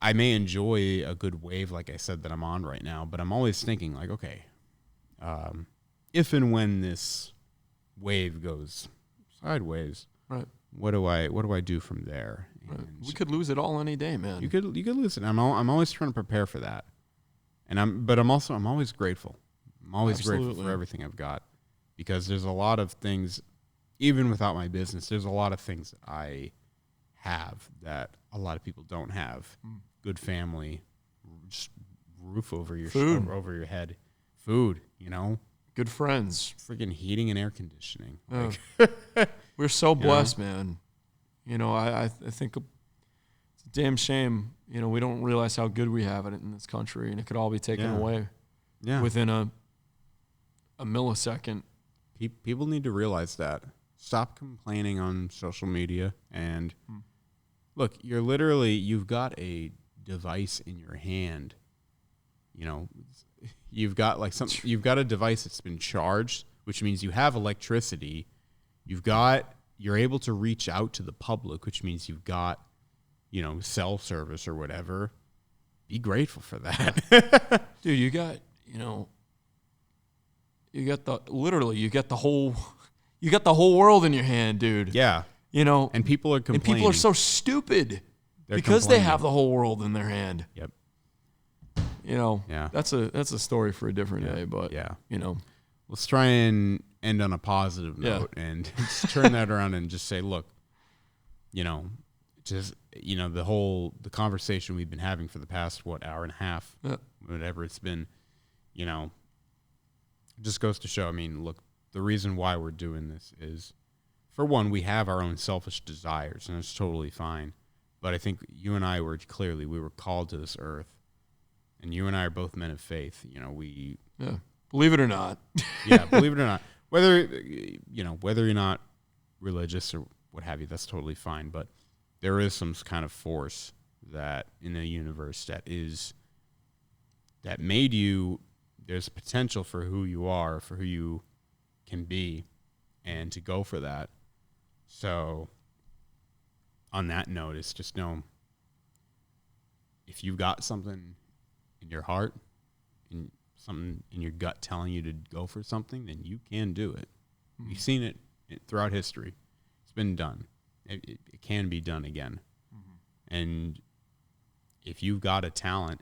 I may enjoy a good wave, like I said, that I'm on right now, but I'm always thinking like, okay, if and when this wave goes sideways, right? What do I do from there? Right. We could lose it all any day, man. You could lose it. I'm always trying to prepare for that, and I'm always grateful. I'm always grateful for everything I've got, because there's a lot of things, even without my business, there's a lot of things that I have that a lot of people don't have. Good family, just roof over your over your head, food, good friends, freaking heating and air conditioning. We're so blessed, man. I think it's a damn shame. We don't realize how good we have it in this country, and it could all be taken away within a millisecond. People need to realize that. Stop complaining on social media and look. You've got a device in your hand. You've got a device that's been charged, which means you have electricity. You're able to reach out to the public, which means you've got, cell service or whatever. Be grateful for that. Dude, you got the whole world in your hand, dude. Yeah. And people are complaining. And people are so stupid because they have the whole world in their hand. Yep. That's a story for a different day, but let's try and end on a positive note and just turn that around and just say, look, the conversation we've been having for the past, hour and a half, whatever it's been, you know, it just goes to show, I mean, look, the reason why we're doing this is, for one, we have our own selfish desires, and it's totally fine. But I think you and I we were called to this earth, and you and I are both men of faith. You know, yeah, believe it or not. Yeah, believe it or not. Whether you're not religious or what have you, that's totally fine. But there is some kind of force that in the universe that made you. There's potential for who you are, for who you can be, and to go for that. So on that note, it's just know if you've got something in your heart and something in your gut telling you to go for something, then you can do it. Mm-hmm. You've seen it throughout history. It's been done. It can be done again. Mm-hmm. And if you've got a talent,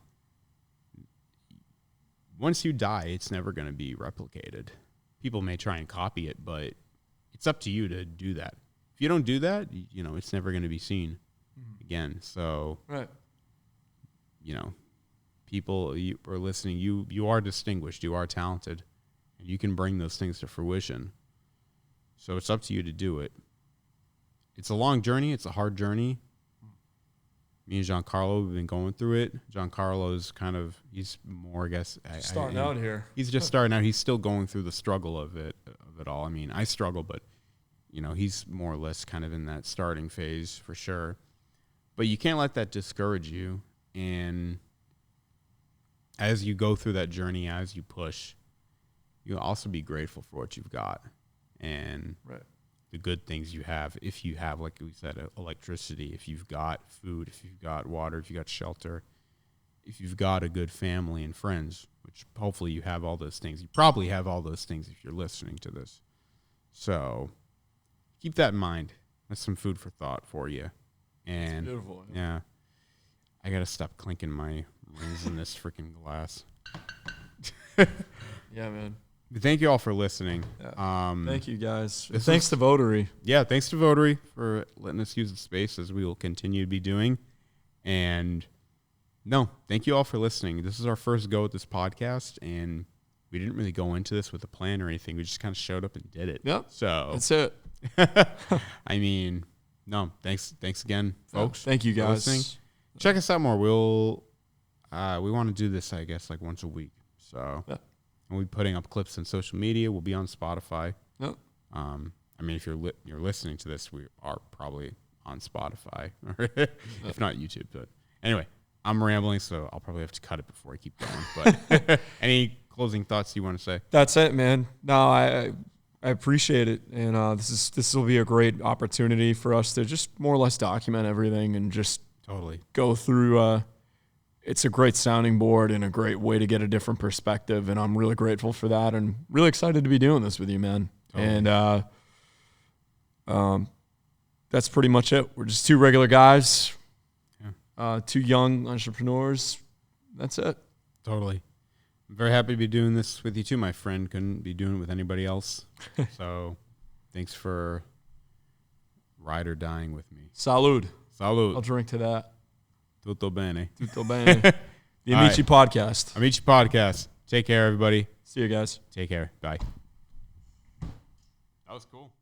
once you die, it's never going to be replicated. People may try and copy it, but it's up to you to do that. If you don't do that, you know, it's never going to be seen again. So, right. You know, people you are listening, you are distinguished, you are talented, and you can bring those things to fruition. So it's up to you to do it. It's a long journey. It's a hard journey. Me and Giancarlo, we've been going through it. Giancarlo's he's more, I guess. Starting out here. He's just starting out. He's still going through the struggle of it all. I mean, I struggle, but, you know, he's more or less kind of in that starting phase for sure. But you can't let that discourage you. And as you go through that journey, as you push, you'll also be grateful for what you've got and the good things you have. If you have, like we said, electricity, if you've got food, if you've got water, if you've got shelter, if you've got a good family and friends, which hopefully you have all those things. You probably have all those things if you're listening to this. So keep that in mind. That's some food for thought for you. And it's beautiful. Yeah. I got to stop clinking my rings in this freaking glass. Yeah, man. Thank you all for listening. Yeah. Thank you, guys. Thanks to Votary. Yeah, thanks to Votary for letting us use the space, as we will continue to be doing. And thank you all for listening. This is our first go at this podcast, and we didn't really go into this with a plan or anything. We just kind of showed up and did it. Yep. So that's it. I mean, thanks again, folks. Thank you, guys. Listening. Check us out more. We want to do this, I guess, like once a week. So. Yeah. And we'll be putting up clips on social media. We'll be on Spotify. Yep. I mean, if you're listening to this, we are probably on Spotify, if not YouTube. But anyway, I'm rambling, so I'll probably have to cut it before I keep going. But any closing thoughts you want to say? That's it, man. No, I appreciate it, and this will be a great opportunity for us to just more or less document everything and just totally go through. It's a great sounding board and a great way to get a different perspective, and I'm really grateful for that and really excited to be doing this with you, man. Totally. And that's pretty much it. We're just two regular guys, two young entrepreneurs. That's it. Totally. I'm very happy to be doing this with you too, my friend. Couldn't be doing it with anybody else. So thanks for ride or dying with me. Salud. Salud. I'll drink to that. Tutto bene. Tutto bene. The Amici podcast. Amici podcast. Take care, everybody. See you guys. Take care. Bye. That was cool.